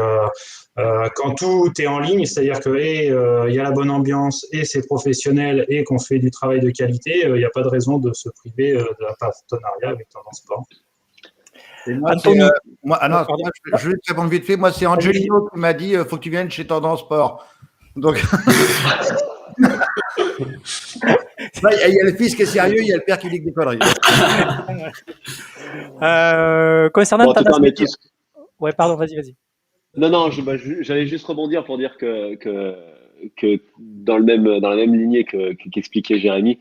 quand tout est en ligne, c'est-à-dire que il y a la bonne ambiance et c'est professionnel et qu'on fait du travail de qualité, il n'y a pas de raison de se priver d'un partenariat avec Tendance Sport. Et moi, Anthony. je vais te répondre vite fait. Moi, c'est Angelino qui m'a dit faut que tu viennes chez Tendance Sport. Donc, il y a le fils qui est sérieux, il y a le père qui dit des conneries. Concernant Tendance Métier. tous... Ouais, pardon, vas-y. Non, j'allais juste rebondir pour dire que dans la même lignée qu'expliquait Jérémy,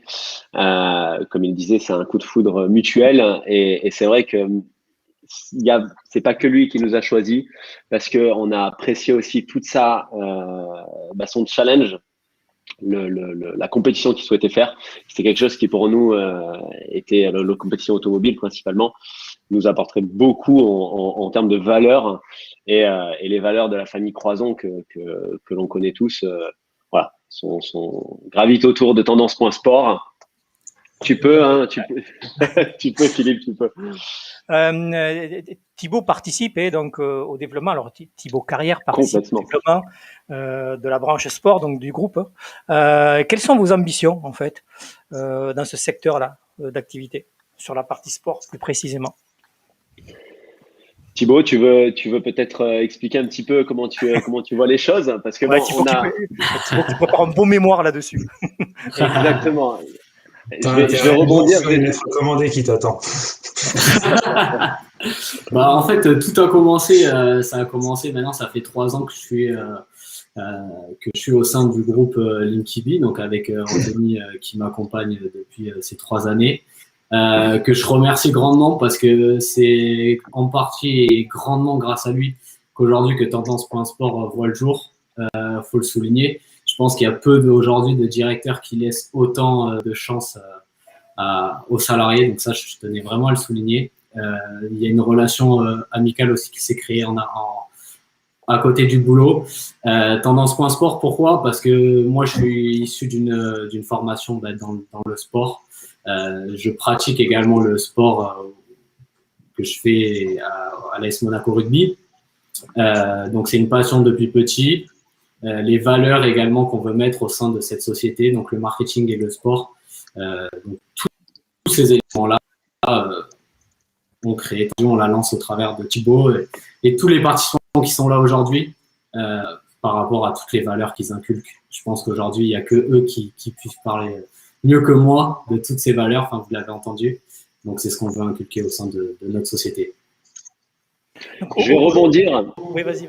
comme il disait, c'est un coup de foudre mutuel et c'est vrai que c'est pas que lui qui nous a choisi parce que on a apprécié aussi toute son challenge, la compétition qu'il souhaitait faire. C'était quelque chose qui pour nous était la compétition automobile principalement, nous apporterait beaucoup en termes de valeurs et les valeurs de la famille Croizon que l'on connaît tous, voilà, gravitent autour de Tendance.sport. Tu peux, tu peux, Philippe, tu peux. Thibaut participe donc au développement. Alors Thibaut Carrière participe au développement de la branche sport, donc du groupe. Quelles sont vos ambitions en fait dans ce secteur-là d'activité, sur la partie sport plus précisément? Thibaut, tu veux peut-être expliquer un petit peu comment tu vois les choses, parce que Thibaut, tu prépares un beau mémoire là-dessus. Exactement. Je vais rebondir. C'est une lettre recommandée qui t'attend. En fait, tout a commencé. Ça a commencé. Maintenant, ça fait 3 ans que je suis au sein du groupe Linkibi, donc avec Anthony qui m'accompagne depuis ces 3 années. Que je remercie grandement parce que c'est en partie et grandement grâce à lui qu'aujourd'hui que Tendance.sport voit le jour. Faut le souligner. Je pense qu'il y a peu aujourd'hui de directeurs qui laissent autant de chance aux salariés. Donc ça, je tenais vraiment à le souligner. Il y a une relation amicale aussi qui s'est créée à côté du boulot. Tendance.sport, pourquoi? Parce que moi, je suis issu d'une formation dans le sport. Je pratique également le sport que je fais à l'AS Monaco Rugby. Donc, c'est une passion depuis petit. Les valeurs également qu'on veut mettre au sein de cette société, donc le marketing et le sport. Donc, tous ces éléments-là, on la lance au travers de Thibaut et tous les participants qui sont là aujourd'hui par rapport à toutes les valeurs qu'ils inculquent. Je pense qu'aujourd'hui, il n'y a que eux qui puissent parler mieux que moi de toutes ces valeurs. Enfin, vous l'avez entendu. Donc, c'est ce qu'on veut inculquer au sein de notre société. Je vais rebondir. Oui, vas-y.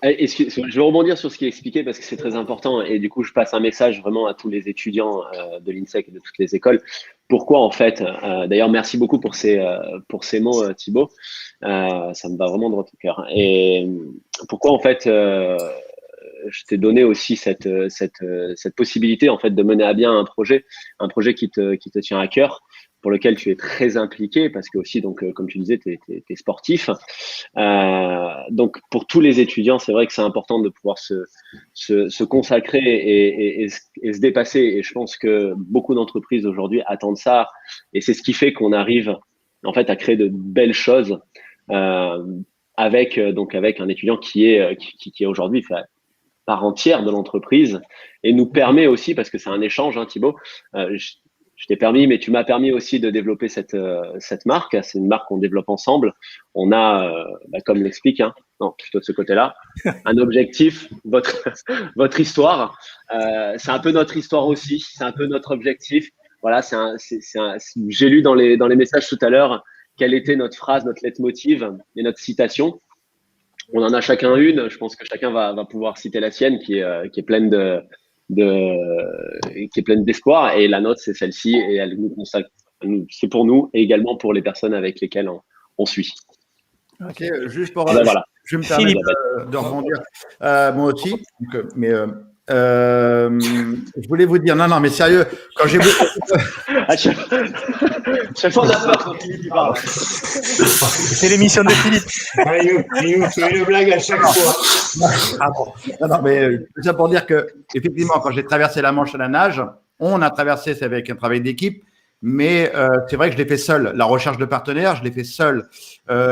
Je vais rebondir sur ce qui est expliqué parce que c'est très important et du coup je passe un message vraiment à tous les étudiants de l'INSEC et de toutes les écoles. Pourquoi en fait, d'ailleurs merci beaucoup pour ces mots Thibaut, ça me va vraiment droit au cœur. Et pourquoi en fait je t'ai donné aussi cette possibilité en fait de mener à bien un projet qui te tient à cœur, pour lequel tu es très impliqué parce que aussi donc comme tu disais t'es sportif, donc pour tous les étudiants c'est vrai que c'est important de pouvoir se consacrer et se dépasser et je pense que beaucoup d'entreprises aujourd'hui attendent ça et c'est ce qui fait qu'on arrive en fait à créer de belles choses avec un étudiant qui est aujourd'hui part entière de l'entreprise et nous permet aussi parce que c'est un échange Thibaut, je t'ai permis, mais tu m'as permis aussi de développer cette marque. C'est une marque qu'on développe ensemble. On a, comme l'explique, non, plutôt de ce côté-là, un objectif, votre histoire. C'est un peu notre histoire aussi. C'est un peu notre objectif. Voilà, j'ai lu dans les messages tout à l'heure quelle était notre phrase, notre leitmotiv et notre citation. On en a chacun une. Je pense que chacun va pouvoir citer la sienne, qui est pleine qui est pleine d'espoir et la nôtre c'est celle-ci et elle nous consacre, c'est pour nous et également pour les personnes avec lesquelles on suit. Juste pour voilà. je me permets de rebondir moi aussi, mais Je voulais vous dire, non, mais sérieux, quand j'ai Chaque fois, on a peur quand Philippe parle. C'est l'émission de Philippe. Il nous fait une blague à chaque fois. Non, mais tout ça pour dire que, effectivement, quand j'ai traversé la Manche à la nage, on a traversé, c'est avec un travail d'équipe, mais c'est vrai que je l'ai fait seul. La recherche de partenaires, je l'ai fait seul.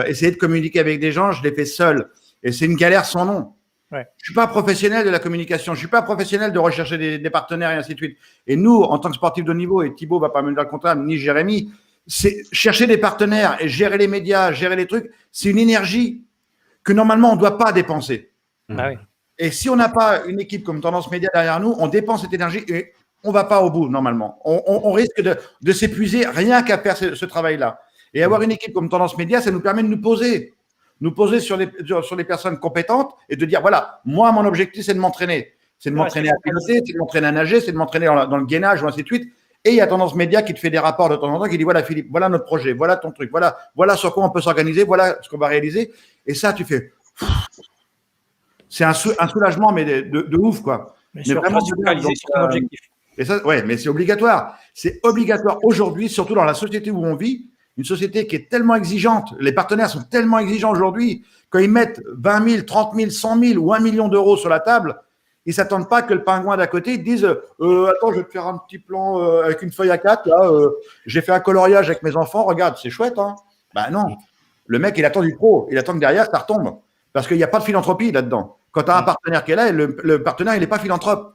Essayer de communiquer avec des gens, je l'ai fait seul. Et c'est une galère sans nom. Ouais. Je suis pas professionnel de la communication, je suis pas professionnel de rechercher des partenaires et ainsi de suite. Et nous, en tant que sportifs de haut niveau, et Thibaut va pas me dire le contraire, ni Jérémy, c'est chercher des partenaires et gérer les médias, gérer les trucs, c'est une énergie que normalement on ne doit pas dépenser. Ah oui. Et si on n'a pas une équipe comme Tendance Média derrière nous, on dépense cette énergie et on va pas au bout normalement. On risque de s'épuiser rien qu'à faire ce travail-là. Et avoir une équipe comme Tendance Média, ça nous permet de nous poser sur les personnes compétentes et de dire, voilà, moi, mon objectif, c'est de m'entraîner. C'est de m'entraîner à piloter, c'est de m'entraîner à nager, c'est de m'entraîner dans le gainage ou ainsi de suite. Et il y a Tendance Média qui te fait des rapports de temps en temps, qui dit, voilà, Philippe, voilà notre projet, voilà ton truc, voilà sur quoi on peut s'organiser, voilà ce qu'on va réaliser. Et ça, tu fais… C'est un soulagement, mais de ouf, quoi. Mais vraiment focaliser sur ton objectif. Et ça, ouais, mais c'est obligatoire. C'est obligatoire aujourd'hui, surtout dans la société où on vit, une société qui est tellement exigeante. Les partenaires sont tellement exigeants aujourd'hui. Quand ils mettent 20 000, 30 000, 100 000 ou 1 million d'euros sur la table, ils ne s'attendent pas que le pingouin d'à côté dise attends, je vais te faire un petit plan avec une feuille A4. Là, j'ai fait un coloriage avec mes enfants. Regarde, c'est chouette. Hein. Ben non. Le mec, il attend du pro. Il attend que derrière, ça retombe. Parce qu'il n'y a pas de philanthropie là-dedans. Quand tu as un partenaire qui est là, le partenaire, il n'est pas philanthrope.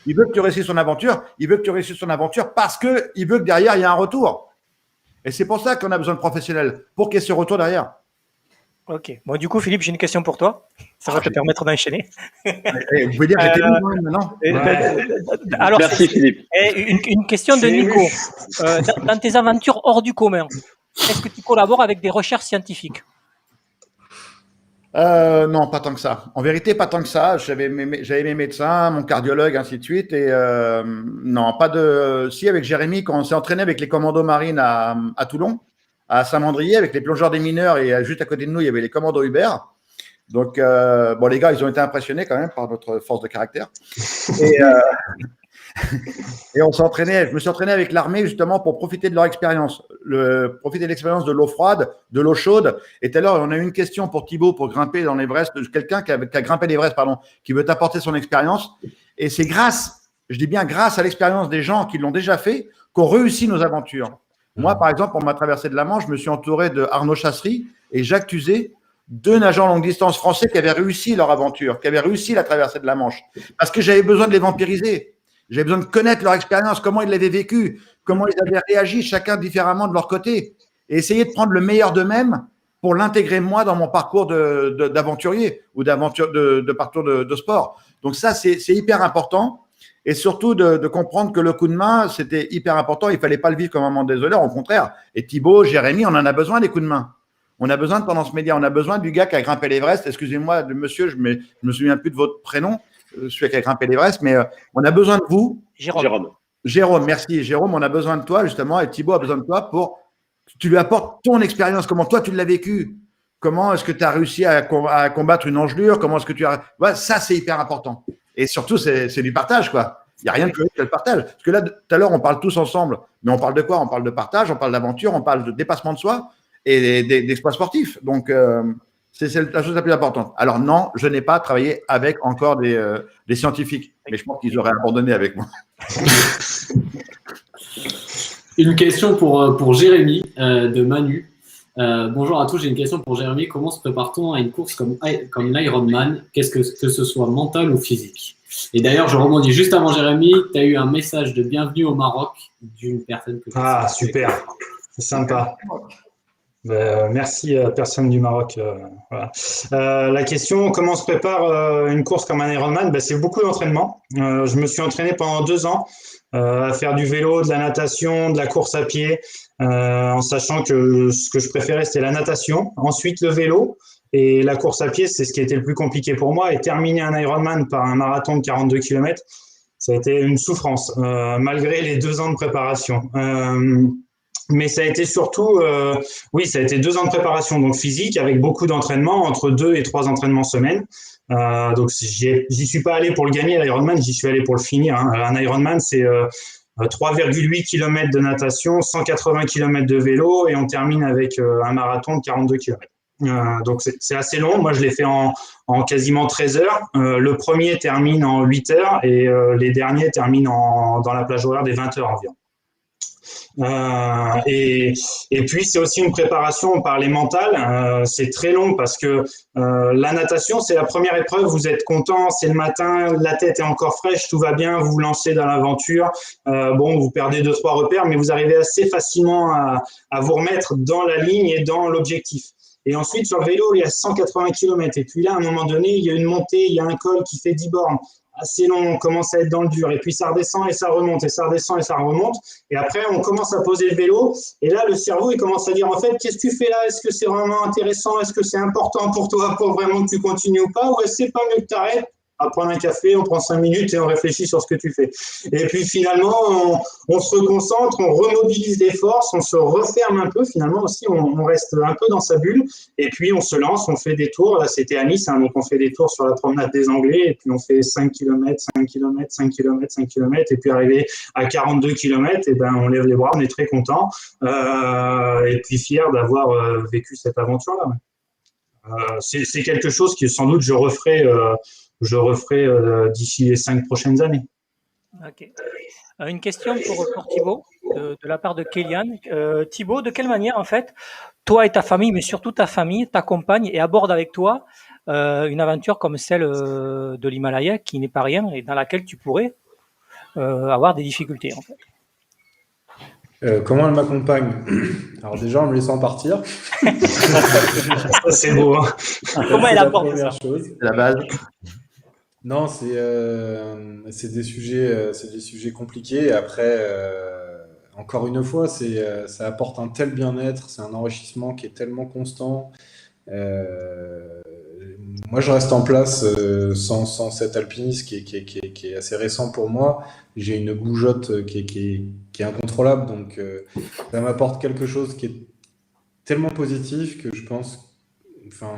Il veut que tu réussisses son aventure. Il veut que tu réussisses son aventure parce qu'il veut que derrière, il y ait un retour. Et c'est pour ça qu'on a besoin de professionnels, pour qu'il y ait ce retour derrière. Ok. Bon, du coup, Philippe, j'ai une question pour toi. Ça va te permettre d'enchaîner. Vous pouvez dire que j'étais loin maintenant. Alors, merci, Philippe. Une question de Nico. Dans tes aventures hors du commun, est-ce que tu collabores avec des recherches scientifiques ? Non, pas tant que ça. En vérité, pas tant que ça. J'avais mes médecins, mon cardiologue, ainsi de suite. Et non, pas de. Si, avec Jérémy, quand on s'est entraîné avec les commandos marines à Toulon, à Saint-Mandrier, avec les plongeurs des mineurs, et juste à côté de nous, il y avait les commandos Hubert. Donc, bon, les gars, ils ont été impressionnés quand même par notre force de caractère. Et on s'est entraîné. Je me suis entraîné avec l'armée justement pour profiter de leur expérience, profiter de l'expérience de l'eau froide, de l'eau chaude. Et tout à l'heure, on a eu une question pour Thibaut pour grimper dans l'Everest, quelqu'un qui a grimpé l'Everest, qui veut t'apporter son expérience. Et c'est je dis bien grâce à l'expérience des gens qui l'ont déjà fait, qu'on réussit nos aventures. Moi, par exemple, pour ma traversée de la Manche, je me suis entouré de Arnaud Chassery et Jacques Tuzet, 2 nageurs longue distance français qui avaient réussi leur aventure, qui avaient réussi la traversée de la Manche. Parce que j'avais besoin de les vampiriser. J'avais besoin de connaître leur expérience, comment ils l'avaient vécu, comment ils avaient réagi chacun différemment de leur côté et essayer de prendre le meilleur d'eux-mêmes pour l'intégrer moi dans mon parcours d'aventurier ou de parcours de sport. Donc ça, c'est hyper important et surtout de comprendre que le coup de main, c'était hyper important. Il ne fallait pas le vivre comme un moment désoleur, au contraire. Et Thibaut, Jérémy, on en a besoin des coups de main. On a besoin de Tendance Média, on a besoin du gars qui a grimpé l'Everest. Excusez-moi, monsieur, je ne me souviens plus de votre prénom. Celui qui a grimpé l'Everest, mais on a besoin de vous. Jérôme, merci. Jérôme, on a besoin de toi, justement, et Thibaut a besoin de toi pour que tu lui apportes ton expérience, comment toi tu l'as vécu, comment est-ce que tu as réussi à combattre une engelure, comment est-ce que tu as… Voilà, ça, c'est hyper important. Et surtout, c'est du partage, quoi. Il n'y a rien de plus riche que le partage. Parce que là, tout à l'heure, on parle tous ensemble, mais on parle de quoi? On parle de partage, on parle d'aventure, on parle de dépassement de soi et d'exploits sportifs. Donc, c'est la chose la plus importante. Alors non, je n'ai pas travaillé avec encore des scientifiques, mais je pense qu'ils auraient abandonné avec moi. Une question pour Jérémy de Manu. Bonjour à tous, j'ai une question pour Jérémy. Comment se prépare-t-on à une course comme l'Ironman, que ce soit mental ou physique? Et d'ailleurs, je rebondis juste avant Jérémy, tu as eu un message de bienvenue au Maroc d'une personne que tu Ah, super, c'est sympa. Merci personne du Maroc. Voilà. La question, comment on se prépare une course comme un Ironman? C'est beaucoup d'entraînement. Je me suis entraîné pendant 2 ans à faire du vélo, de la natation, de la course à pied, en sachant que ce que je préférais, c'était la natation. Ensuite, le vélo et la course à pied, c'est ce qui était le plus compliqué pour moi. Et terminer un Ironman par un marathon de 42 km, ça a été une souffrance, malgré les 2 ans de préparation. Mais ça a été surtout, oui, ça a été 2 ans de préparation donc physique avec beaucoup d'entraînement, entre 2 et 3 entraînements semaine. Donc j'y suis pas allé pour le gagner l'Ironman, j'y suis allé pour le finir. Hein. Un Ironman, c'est 3,8 km de natation, 180 km de vélo et on termine avec un marathon de 42 km. Donc c'est assez long. Moi, je l'ai fait en quasiment 13 heures. Le premier termine en 8 heures et les derniers terminent dans la plage horaire des 20 heures environ. Et puis c'est aussi une préparation par les mentales. C'est très long parce que la natation, c'est la première épreuve. Vous êtes content, c'est le matin, la tête est encore fraîche, tout va bien, vous vous lancez dans l'aventure. Bon, vous perdez 2-3 repères, mais vous arrivez assez facilement à vous remettre dans la ligne et dans l'objectif. Et ensuite, sur le vélo, il y a 180 km. Et puis là, à un moment donné, il y a une montée, il y a un col qui fait 10 bornes. Assez long, on commence à être dans le dur. Et puis, ça redescend et ça remonte, et ça redescend et ça remonte. Et après, on commence à poser le vélo. Et là, le cerveau, il commence à dire, en fait, qu'est-ce que tu fais là? Est-ce que c'est vraiment intéressant? Est-ce que c'est important pour toi pour vraiment que tu continues ou pas? Ou est-ce que c'est pas mieux que tu arrêtes? À prendre un café, on prend 5 minutes et on réfléchit sur ce que tu fais. Et puis finalement, on se reconcentre, on remobilise les forces, on se referme un peu. Finalement aussi, on reste un peu dans sa bulle. Et puis on se lance, on fait des tours. Là, c'était à Nice, hein, donc on fait des tours sur la promenade des Anglais. Et puis on fait 5 km, 5 km, 5 km, 5 km. Et puis arrivé à 42 km, et ben, on lève les bras, on est très content. Et puis fier d'avoir vécu cette aventure-là. C'est quelque chose que sans doute je referai d'ici les 5 prochaines années. Ok. Une question pour Thibaut, de la part de Kélian. Thibaut, de quelle manière, en fait, toi et ta famille, mais surtout ta famille, t'accompagnent et abordent avec toi une aventure comme celle de l'Himalaya, qui n'est pas rien et dans laquelle tu pourrais avoir des difficultés, en fait? Comment elle m'accompagne? Alors déjà, en me laissant partir. Ça, c'est beau. Hein. Comment elle aborde ça? C'est la base. Non, c'est des sujets compliqués. Après, encore une fois, ça apporte un tel bien-être, c'est un enrichissement qui est tellement constant. Moi, je reste en place sans cet alpinisme qui est assez récent pour moi. J'ai une bougeotte qui est incontrôlable, donc ça m'apporte quelque chose qui est tellement positif que je pense, enfin,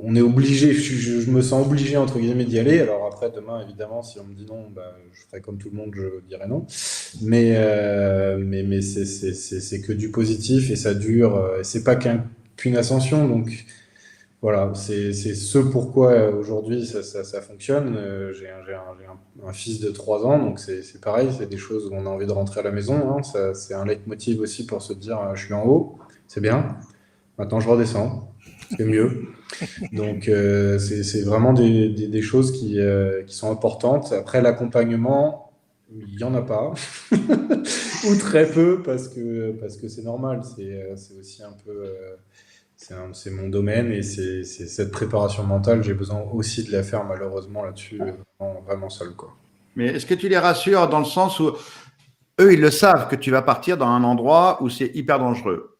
on est obligé, je me sens obligé entre guillemets d'y aller. Alors après, demain, évidemment, si on me dit non, bah, je ferai comme tout le monde, je dirais non. Mais c'est que du positif et ça dure. C'est pas qu'une ascension, donc. Voilà, c'est ce pourquoi aujourd'hui ça fonctionne. J'ai un fils de 3 ans, donc c'est pareil, c'est des choses où on a envie de rentrer à la maison. Hein. C'est un leitmotiv aussi pour se dire je suis en haut, c'est bien, maintenant je redescends, c'est mieux. Donc c'est vraiment des choses qui sont importantes. Après, l'accompagnement, il n'y en a pas, ou très peu, parce que c'est normal, c'est aussi un peu. C'est mon domaine et c'est cette préparation mentale, j'ai besoin aussi de la faire malheureusement là-dessus, vraiment seul, quoi. Mais est-ce que tu les rassures dans le sens où eux, ils le savent que tu vas partir dans un endroit où c'est hyper dangereux.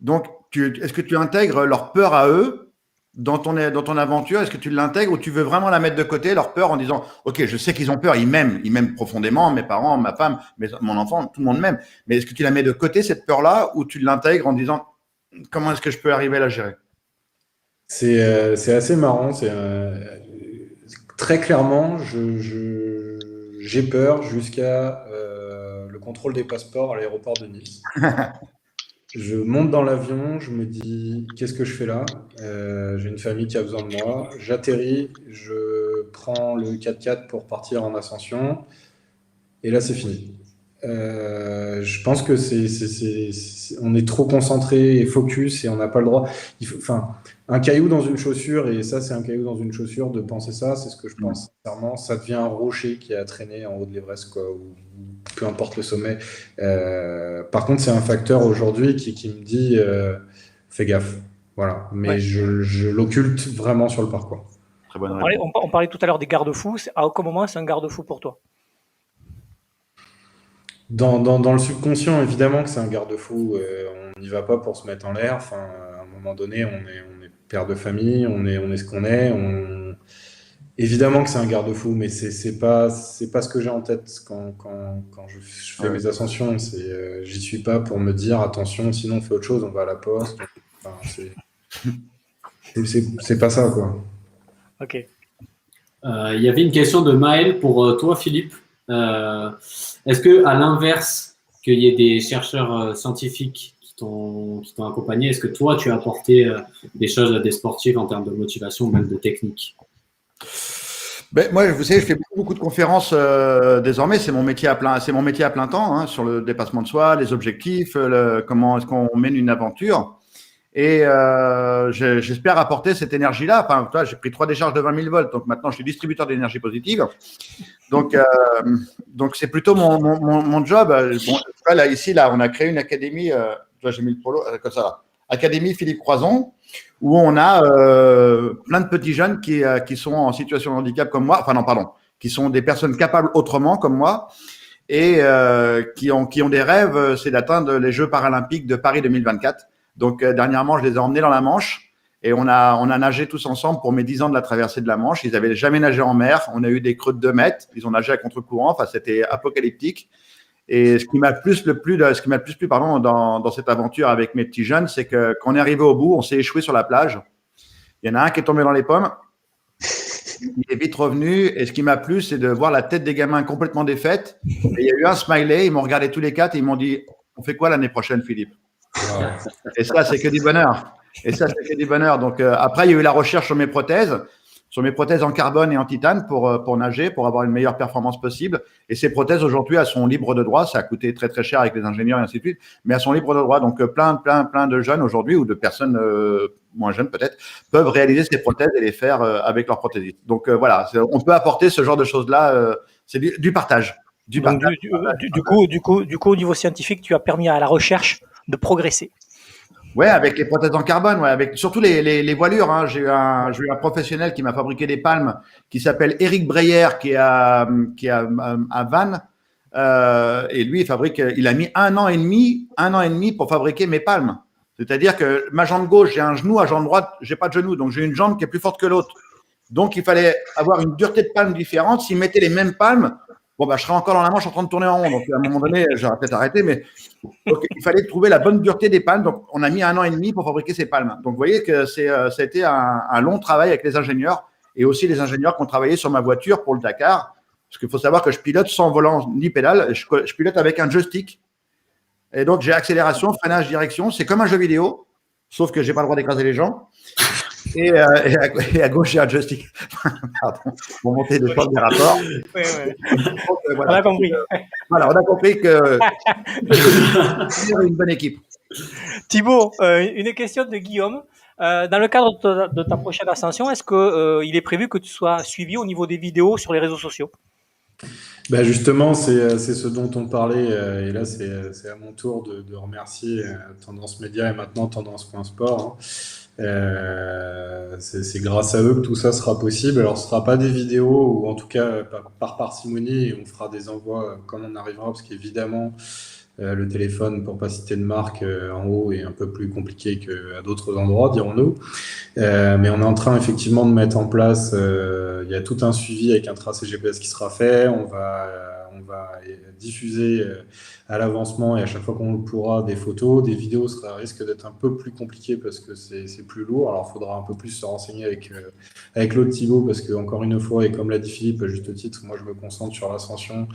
Donc, est-ce que tu intègres leur peur à eux dans ton aventure? Est-ce que tu l'intègres ou tu veux vraiment la mettre de côté, leur peur, en disant ok, je sais qu'ils ont peur, ils m'aiment profondément, mes parents, ma femme, mon enfant, tout le monde m'aime. Mais est-ce que tu la mets de côté, cette peur-là, ou tu l'intègres en disant comment est-ce que je peux arriver à la gérer? C'est assez marrant. Très clairement, j'ai peur jusqu'à le contrôle des passeports à l'aéroport de Nice. Je monte dans l'avion, je me dis qu'est-ce que je fais là? J'ai une famille qui a besoin de moi. J'atterris, je prends le 4x4 pour partir en ascension, et là c'est fini. Je pense que on est trop concentré et focus et on n'a pas le droit. Un caillou dans une chaussure, et ça c'est un caillou dans une chaussure, de penser ça, c'est ce que je pense sincèrement, ça devient un rocher qui a traîné en haut de l'Everest, quoi, ou peu importe le sommet. Par contre, c'est un facteur aujourd'hui qui me dit fais gaffe, voilà. Mais ouais. je l'occulte vraiment sur le parcours. Très bonne on parlait tout à l'heure des garde-fous. À aucun moment c'est un garde-fou pour toi? Dans le subconscient, évidemment que c'est un garde-fou. On n'y va pas pour se mettre en l'air. À un moment donné, on est père de famille, on est ce qu'on est. Évidemment que c'est un garde-fou, mais c'est pas ce que j'ai en tête quand je fais mes ascensions. J'y suis pas pour me dire attention, sinon on fait autre chose, on va à la poste. Enfin, c'est pas ça, quoi. Ok. Il y avait une question de Maël pour toi, Philippe. Est-ce que, à l'inverse, qu'il y ait des chercheurs scientifiques qui t'ont accompagné, est-ce que toi, tu as apporté des choses à des sportifs en termes de motivation ou même de technique? Moi, vous savez, je fais beaucoup de conférences désormais. C'est mon métier à plein temps, hein, sur le dépassement de soi, les objectifs, comment est-ce qu'on mène une aventure. Et j'espère apporter cette énergie-là. Enfin, toi, j'ai pris 3 décharges de 20 000 volts, donc maintenant je suis distributeur d'énergie positive. Donc c'est plutôt mon job. Bon, là, ici, on a créé une académie. J'ai mis le polo comme ça. Là. Académie Philippe Croison, où on a plein de petits jeunes qui sont en situation de handicap comme moi. Enfin non, pardon, qui sont des personnes capables autrement comme moi et qui ont des rêves, c'est d'atteindre les Jeux paralympiques de Paris 2024. Donc dernièrement, je les ai emmenés dans la Manche et on a nagé tous ensemble pour mes 10 ans de la traversée de la Manche. Ils n'avaient jamais nagé en mer. On a eu des creux de 2 mètres. Ils ont nagé à contre-courant. Enfin, c'était apocalyptique. Et ce qui m'a le plus plu dans cette aventure avec mes petits jeunes, c'est que quand on est arrivé au bout, on s'est échoué sur la plage. Il y en a un qui est tombé dans les pommes. Il est vite revenu. Et ce qui m'a plu, c'est de voir la tête des gamins complètement défaite. Et il y a eu un smiley. Ils m'ont regardé tous les 4 et ils m'ont dit « On fait quoi l'année prochaine, Philippe ?» Et ça, c'est que du bonheur. Donc, après, il y a eu la recherche sur mes prothèses en carbone et en titane pour nager, pour avoir une meilleure performance possible. Et ces prothèses, aujourd'hui, elles sont libres de droit. Ça a coûté très, très cher avec les ingénieurs et ainsi de suite, mais elles sont libres de droit. Donc, plein de jeunes aujourd'hui, ou de personnes moins jeunes peut-être, peuvent réaliser ces prothèses et les faire avec leur prothésiste. Donc, voilà, on peut apporter ce genre de choses-là. C'est du partage. Du coup, au niveau scientifique, tu as permis à la recherche de progresser. Ouais, avec les prothèses en carbone, ouais, avec surtout les voilures. Hein. J'ai eu un professionnel qui m'a fabriqué des palmes, qui s'appelle Éric Breyer, qui est à Vannes. Et lui, il a mis un an et demi pour fabriquer mes palmes. C'est-à-dire que ma jambe gauche, j'ai un genou, à jambe droite, j'ai pas de genou, donc j'ai une jambe qui est plus forte que l'autre. Donc il fallait avoir une dureté de palme différente. S'il mettait les mêmes palmes, je serais encore dans la Manche en train de tourner en rond. Donc, à un moment donné, j'aurais peut-être arrêté. Mais donc, il fallait trouver la bonne dureté des palmes. Donc, on a mis 1 an et demi pour fabriquer ces palmes. Donc, vous voyez que ça a été un long travail avec les ingénieurs et aussi les ingénieurs qui ont travaillé sur ma voiture pour le Dakar. Parce qu'il faut savoir que je pilote sans volant ni pédale. Je pilote avec un joystick. Et donc, j'ai accélération, freinage, direction. C'est comme un jeu vidéo, sauf que je n'ai pas le droit d'écraser les gens. Et à gauche, j'ai un joystick. Pardon, pour monter des fois des rapports. Ouais. Donc, voilà. On a compris. On a compris que c'est une bonne équipe. Thibaut, une question de Guillaume. Dans le cadre de ta prochaine ascension, est-ce qu'il est prévu que tu sois suivi au niveau des vidéos sur les réseaux sociaux? Justement, c'est ce dont on parlait. Et là, c'est à mon tour de remercier Tendance Média et maintenant Tendance.sport. C'est grâce à eux que tout ça sera possible. Alors, ce ne sera pas des vidéos, ou en tout cas par parcimonie, et on fera des envois quand on arrivera, parce qu'évidemment, le téléphone, pour ne pas citer de marque, en haut est un peu plus compliqué qu'à d'autres endroits, dirons-nous. Mais on est en train effectivement de mettre en place, il y a tout un suivi avec un tracé GPS qui sera fait. On va diffuser à l'avancement et à chaque fois qu'on le pourra des photos, des vidéos. Ça risque d'être un peu plus compliqué parce que c'est plus lourd. Alors il faudra un peu plus se renseigner avec l'autre Thibaut, parce que encore une fois, et comme l'a dit Philippe à juste titre, moi je me concentre sur l'ascension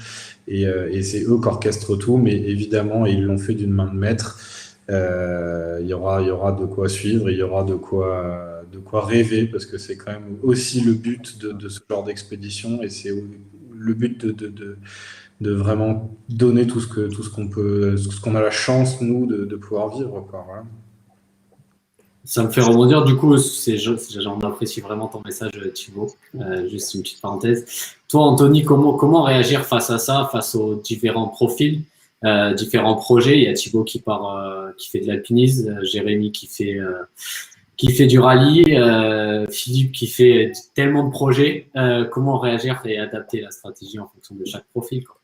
et c'est eux qui orchestrent tout, mais évidemment ils l'ont fait d'une main de maître. Il y aura de quoi suivre, il y aura de quoi rêver, parce que c'est quand même aussi le but de ce genre d'expédition, et c'est le but de vraiment donner tout ce qu'on a la chance, nous, de pouvoir vivre, quoi. Voilà. Ça me fait rebondir, du coup, j'en apprécie vraiment ton message, Thibaut. Juste une petite parenthèse. Toi, Anthony, comment réagir face à ça, face aux différents profils, différents projets? Il y a Thibaut qui fait de l'alpinisme, Jérémy qui fait du rallye, Philippe qui fait tellement de projets. Comment réagir et adapter la stratégie en fonction de chaque profil, quoi?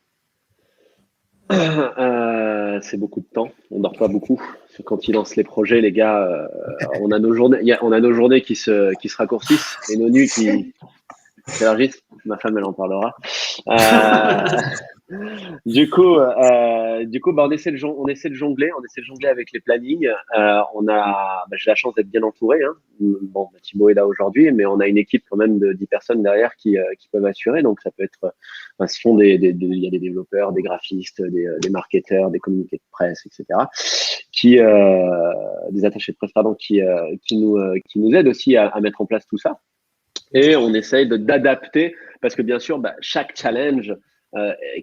C'est beaucoup de temps. On dort pas beaucoup. Quand ils lancent les projets, les gars, on a nos journées qui se raccourcissent et nos nuits Régis, ma femme, elle en parlera. Du coup, bah, on essaie de jongler avec les plannings. J'ai la chance d'être bien entouré. Hein. Bon, bah, Thibaut est là aujourd'hui, mais on a une équipe quand même de 10 personnes derrière qui peuvent assurer. Donc, ça peut être, il y a des développeurs, des graphistes, des marketeurs, des communiqués de presse, etc. Des attachés de presse, pardon, qui nous aident aussi à mettre en place tout ça. Et on essaye d'adapter parce que bien sûr, bah, chaque challenge,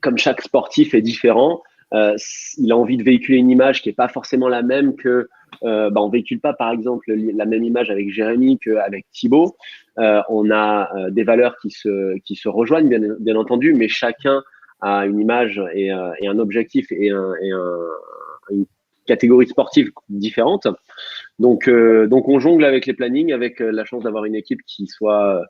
comme chaque sportif est différent, il a envie de véhiculer une image qui est pas forcément la même que, on véhicule pas par exemple la même image avec Jérémy qu'avec Thibaut. On a des valeurs qui se rejoignent bien entendu, mais chacun a une image et un objectif et une catégorie sportive différente. Donc on jongle avec les plannings, avec la chance d'avoir une équipe qui soit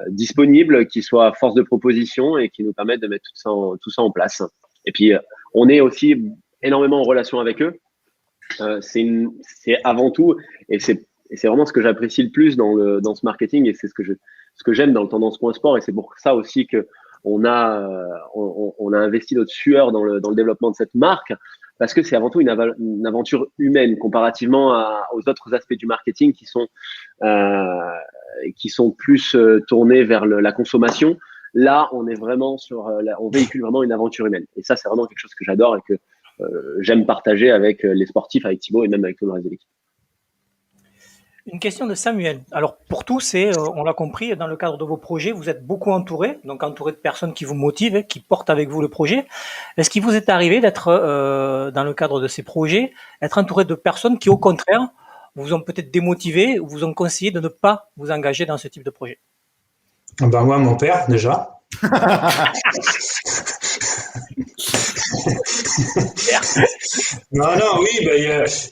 disponible, qui soit force de proposition et qui nous permette de mettre tout ça en place. Et puis on est aussi énormément en relation avec eux. C'est avant tout, et c'est vraiment ce que j'apprécie le plus dans ce marketing, et c'est ce que j'aime dans le Tendance.sport, et c'est pour ça aussi que on a investi notre sueur dans le développement de cette marque, parce que c'est avant tout une aventure humaine comparativement aux autres aspects du marketing qui sont plus tournés vers la consommation. Là, on est vraiment on véhicule vraiment une aventure humaine. Et ça, c'est vraiment quelque chose que j'adore et que j'aime partager avec les sportifs, avec Thibaut et même avec tout le reste de l'équipe. Une question de Samuel. Alors pour tous, on l'a compris, dans le cadre de vos projets, vous êtes beaucoup entouré de personnes qui vous motivent, qui portent avec vous le projet. Est-ce qu'il vous est arrivé d'être, dans le cadre de ces projets, être entouré de personnes qui, au contraire, vous ont peut-être démotivé ou vous ont conseillé de ne pas vous engager dans ce type de projet? Ben moi, mon père, déjà. Non, oui,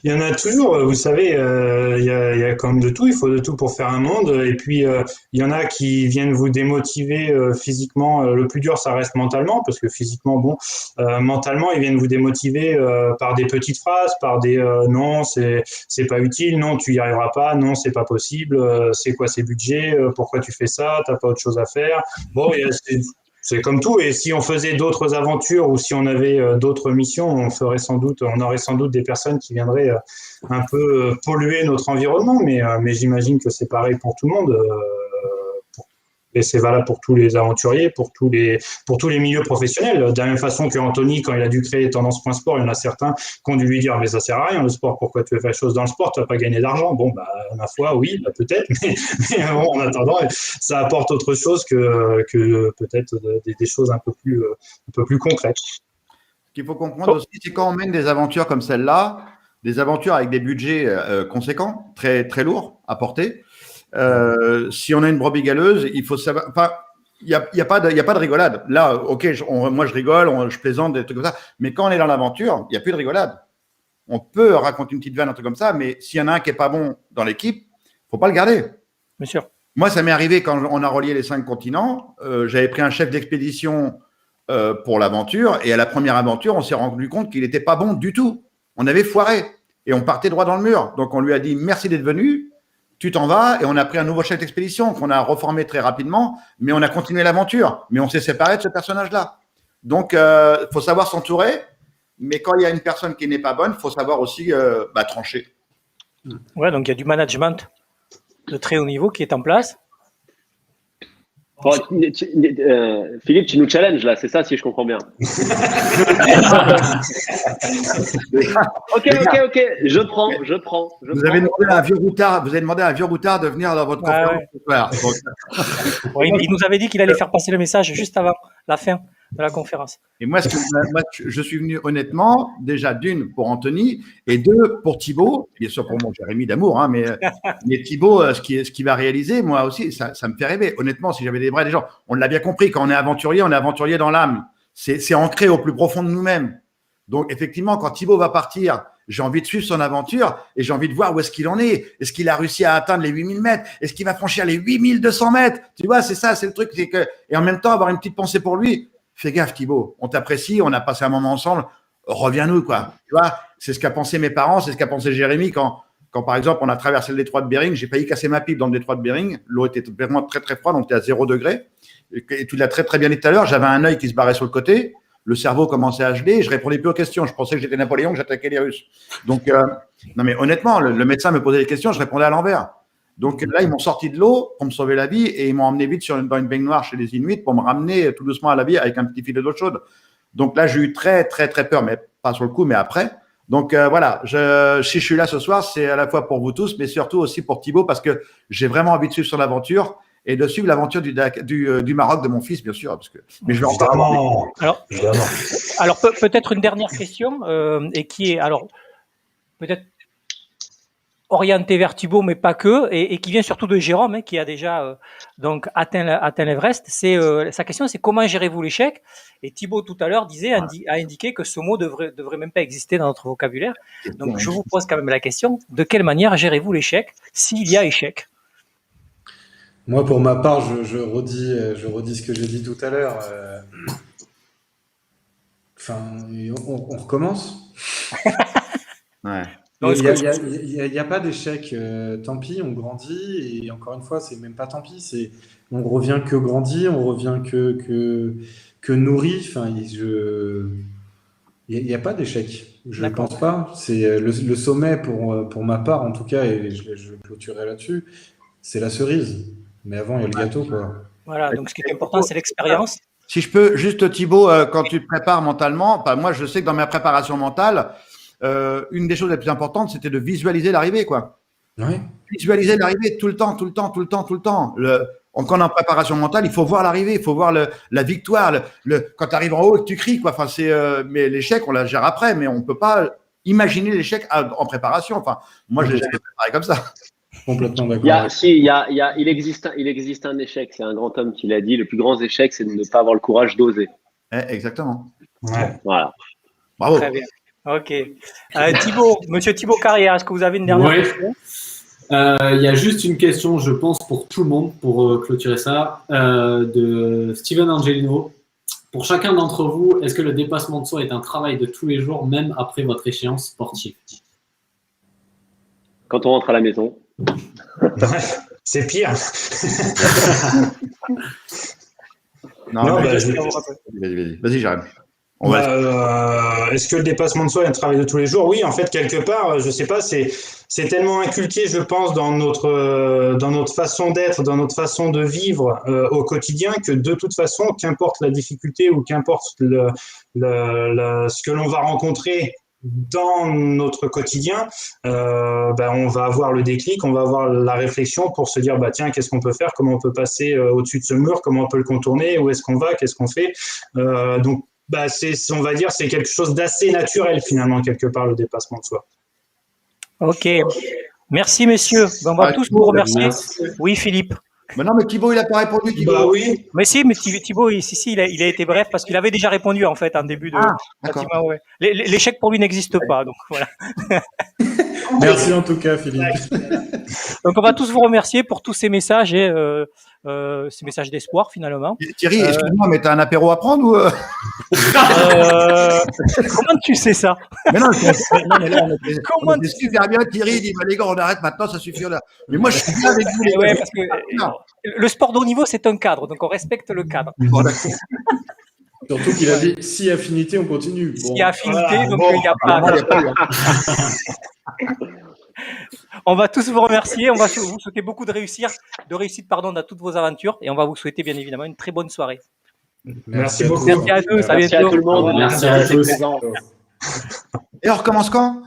il y en a toujours. Vous savez, il y a quand même de tout. Il faut de tout pour faire un monde. Et puis, il y en a qui viennent vous démotiver physiquement. Le plus dur, ça reste mentalement, parce que physiquement, mentalement, ils viennent vous démotiver par des petites phrases, par des non, c'est pas utile, non, tu y arriveras pas, non, c'est pas possible, c'est quoi ces budgets, pourquoi tu fais ça, t'as pas autre chose à faire. Bon, c'est comme tout, et si on faisait d'autres aventures ou si on avait d'autres missions, on aurait sans doute des personnes qui viendraient un peu polluer notre environnement, mais j'imagine que c'est pareil pour tout le monde. Et c'est valable pour tous les aventuriers, pour tous les milieux professionnels. De la même façon que Anthony, quand il a dû créer Tendance.sport, il y en a certains qui ont dû lui dire « mais ça sert à rien le sport, pourquoi tu veux faire les choses dans le sport, tu vas pas gagner d'argent ». Bon, ma foi, oui, peut-être, mais bon, en attendant, ça apporte autre chose que peut-être des choses un peu plus concrètes. Ce qu'il faut comprendre aussi, c'est quand on mène des aventures comme celle-là, des aventures avec des budgets conséquents, très, très lourds à porter. Si on a une brebis galeuse, il faut savoir. Enfin, il y a pas de rigolade. Là, ok, moi je rigole, je plaisante, des trucs comme ça. Mais quand on est dans l'aventure, il n'y a plus de rigolade. On peut raconter une petite vanne, un truc comme ça, mais s'il y en a un qui est pas bon dans l'équipe, faut pas le garder. Bien sûr. Moi, ça m'est arrivé quand on a relié les 5 continents. J'avais pris un chef d'expédition pour l'aventure, et à la première aventure, on s'est rendu compte qu'il n'était pas bon du tout. On avait foiré et on partait droit dans le mur. Donc on lui a dit merci d'être venu. Tu t'en vas, et on a pris un nouveau chef d'expédition qu'on a reformé très rapidement, mais on a continué l'aventure, mais on s'est séparé de ce personnage-là. Donc, faut savoir s'entourer, mais quand il y a une personne qui n'est pas bonne, faut savoir aussi trancher. Ouais, donc il y a du management de très haut niveau qui est en place. Bon, Philippe, tu nous challenges là, c'est ça si je comprends bien. Ok, je prends. Vous avez demandé à un vieux routard de venir dans votre conférence ce soir. Il nous avait dit qu'il allait faire passer le message juste avant la fin de la conférence. Et moi, je suis venu honnêtement, déjà d'une pour Anthony et deux pour Thibaut, bien sûr pour mon Jérémy d'amour, hein, mais Thibaut, ce qu'il va réaliser, moi aussi, ça me fait rêver. Honnêtement, si j'avais des vrais gens, on l'a bien compris, quand on est aventurier dans l'âme. C'est ancré au plus profond de nous-mêmes. Donc, effectivement, quand Thibaut va partir, j'ai envie de suivre son aventure et j'ai envie de voir où est-ce qu'il en est. Est-ce qu'il a réussi à atteindre les 8000 mètres? Est-ce qu'il va franchir les 8200 mètres? Tu vois, c'est ça, c'est le truc. Et en même temps, avoir une petite pensée pour lui. Fais gaffe, Thibaut. On t'apprécie, on a passé un moment ensemble. Reviens-nous, quoi. Tu vois, c'est ce qu'a pensé mes parents, c'est ce qu'a pensé Jérémy quand quand par exemple on a traversé le détroit de Bering, j'ai failli casser ma pipe dans le détroit de Bering. L'eau était vraiment très très froide, on était à 0 degré. Et tu l'as très très bien dit tout à l'heure, j'avais un œil qui se barrait sur le côté, le cerveau commençait à geler, je répondais plus aux questions. Je pensais que j'étais Napoléon, que j'attaquais les Russes. Donc, non mais honnêtement, le médecin me posait des questions, je répondais à l'envers. Donc là, ils m'ont sorti de l'eau pour me sauver la vie et ils m'ont emmené vite dans une baignoire chez les Inuits pour me ramener tout doucement à la vie avec un petit filet d'eau chaude. Donc là, j'ai eu très très très peur, mais pas sur le coup, mais après. Donc voilà, si je suis là ce soir, c'est à la fois pour vous tous, mais surtout aussi pour Thibaut, parce que j'ai vraiment envie de suivre son aventure et de suivre l'aventure du Maroc de mon fils, bien sûr. Parce que, mais je vais en parler. Alors peut-être une dernière question, et qui est alors peut-être orienté vers Thibaut, mais pas que, et qui vient surtout de Jérôme, hein, qui a déjà donc atteint l'Everest. C'est sa question, c'est comment gérez-vous l'échec? Et Thibaut tout à l'heure a indiqué que ce mot devrait même pas exister dans notre vocabulaire. Donc je vous pose quand même la question, de quelle manière gérez-vous l'échec, s'il y a échec? Moi, pour ma part, je redis ce que j'ai dit tout à l'heure. Enfin, on recommence. Ouais. Il n'y a pas d'échec. Tant pis, on grandit. Et encore une fois, c'est même pas tant pis. On revient que grandi, on revient que nourri. Enfin, il n'y a pas d'échec. Je ne pense pas. C'est le sommet pour ma part, en tout cas, et je clôturerai là-dessus. C'est la cerise. Mais avant, il y a le gâteau, quoi. Voilà, donc ce qui est important, c'est l'expérience. Si je peux, juste Thibaut, quand tu te prépares mentalement, moi je sais que dans ma préparation mentale, une des choses les plus importantes, c'était de visualiser l'arrivée, quoi. Ouais. Visualiser l'arrivée tout le temps. Quand on est en préparation mentale, il faut voir l'arrivée, il faut voir la victoire. Quand tu arrives en haut et que tu cries, quoi. Enfin, mais l'échec, on la gère après, mais on peut pas imaginer l'échec en préparation. Enfin, moi, je l'ai préparé comme ça. Complètement d'accord. Il existe un échec. C'est un grand homme qui l'a dit. Le plus grand échec, c'est de ne pas avoir le courage d'oser. Exactement. Ouais. Voilà. Bravo. Très bien. Ok. Monsieur Thibaut Carrière, est-ce que vous avez une dernière question? Il y a juste une question, je pense, pour tout le monde, pour clôturer ça, de Steven Angelino. Pour chacun d'entre vous, est-ce que le dépassement de soi est un travail de tous les jours, même après votre échéance sportive? Quand on rentre à la maison. C'est pire. Vas-y, j'arrive. Est-ce que le dépassement de soi est un travail de tous les jours? Oui, en fait, quelque part, je sais pas, c'est tellement inculqué, je pense, dans notre façon d'être, dans notre façon de vivre au quotidien, que de toute façon, qu'importe la difficulté ou qu'importe ce que l'on va rencontrer dans notre quotidien, on va avoir le déclic, on va avoir la réflexion pour se dire tiens, qu'est-ce qu'on peut faire, comment on peut passer au-dessus de ce mur, comment on peut le contourner, où est-ce qu'on va, qu'est-ce qu'on fait. Donc on va dire c'est quelque chose d'assez naturel finalement quelque part, le dépassement de soi. Ok, merci messieurs. On va tous vous remercier. Merci. Oui, Philippe. Mais non, mais Thibaut, il n'a pas répondu. Thibaut. Oui. Mais Thibaut, il a été bref parce qu'il avait déjà répondu en fait en début de. Ouais. L'échec pour lui n'existe pas, donc voilà. Merci en tout cas, Philippe. Donc on va tous vous remercier pour tous ces messages et ces messages d'espoir finalement. Thierry, excuse-moi, mais t'as un apéro à prendre ou Comment tu sais ça? Mais non, comment tu sais super bien, Thierry, il dit les gars, on arrête maintenant, ça suffit là. Mais moi je suis bien avec vous les gars. Parce que le sport de haut niveau, c'est un cadre, donc on respecte le cadre. Surtout qu'il a dit si affinité, on continue. Bon. Si affinité, donc il n'y a pas. On va tous vous remercier, on va vous souhaiter beaucoup de réussite dans toutes vos aventures et on va vous souhaiter bien évidemment une très bonne soirée. Merci beaucoup. Merci à tous, merci à tout le monde. Merci à tous. Et on recommence quand?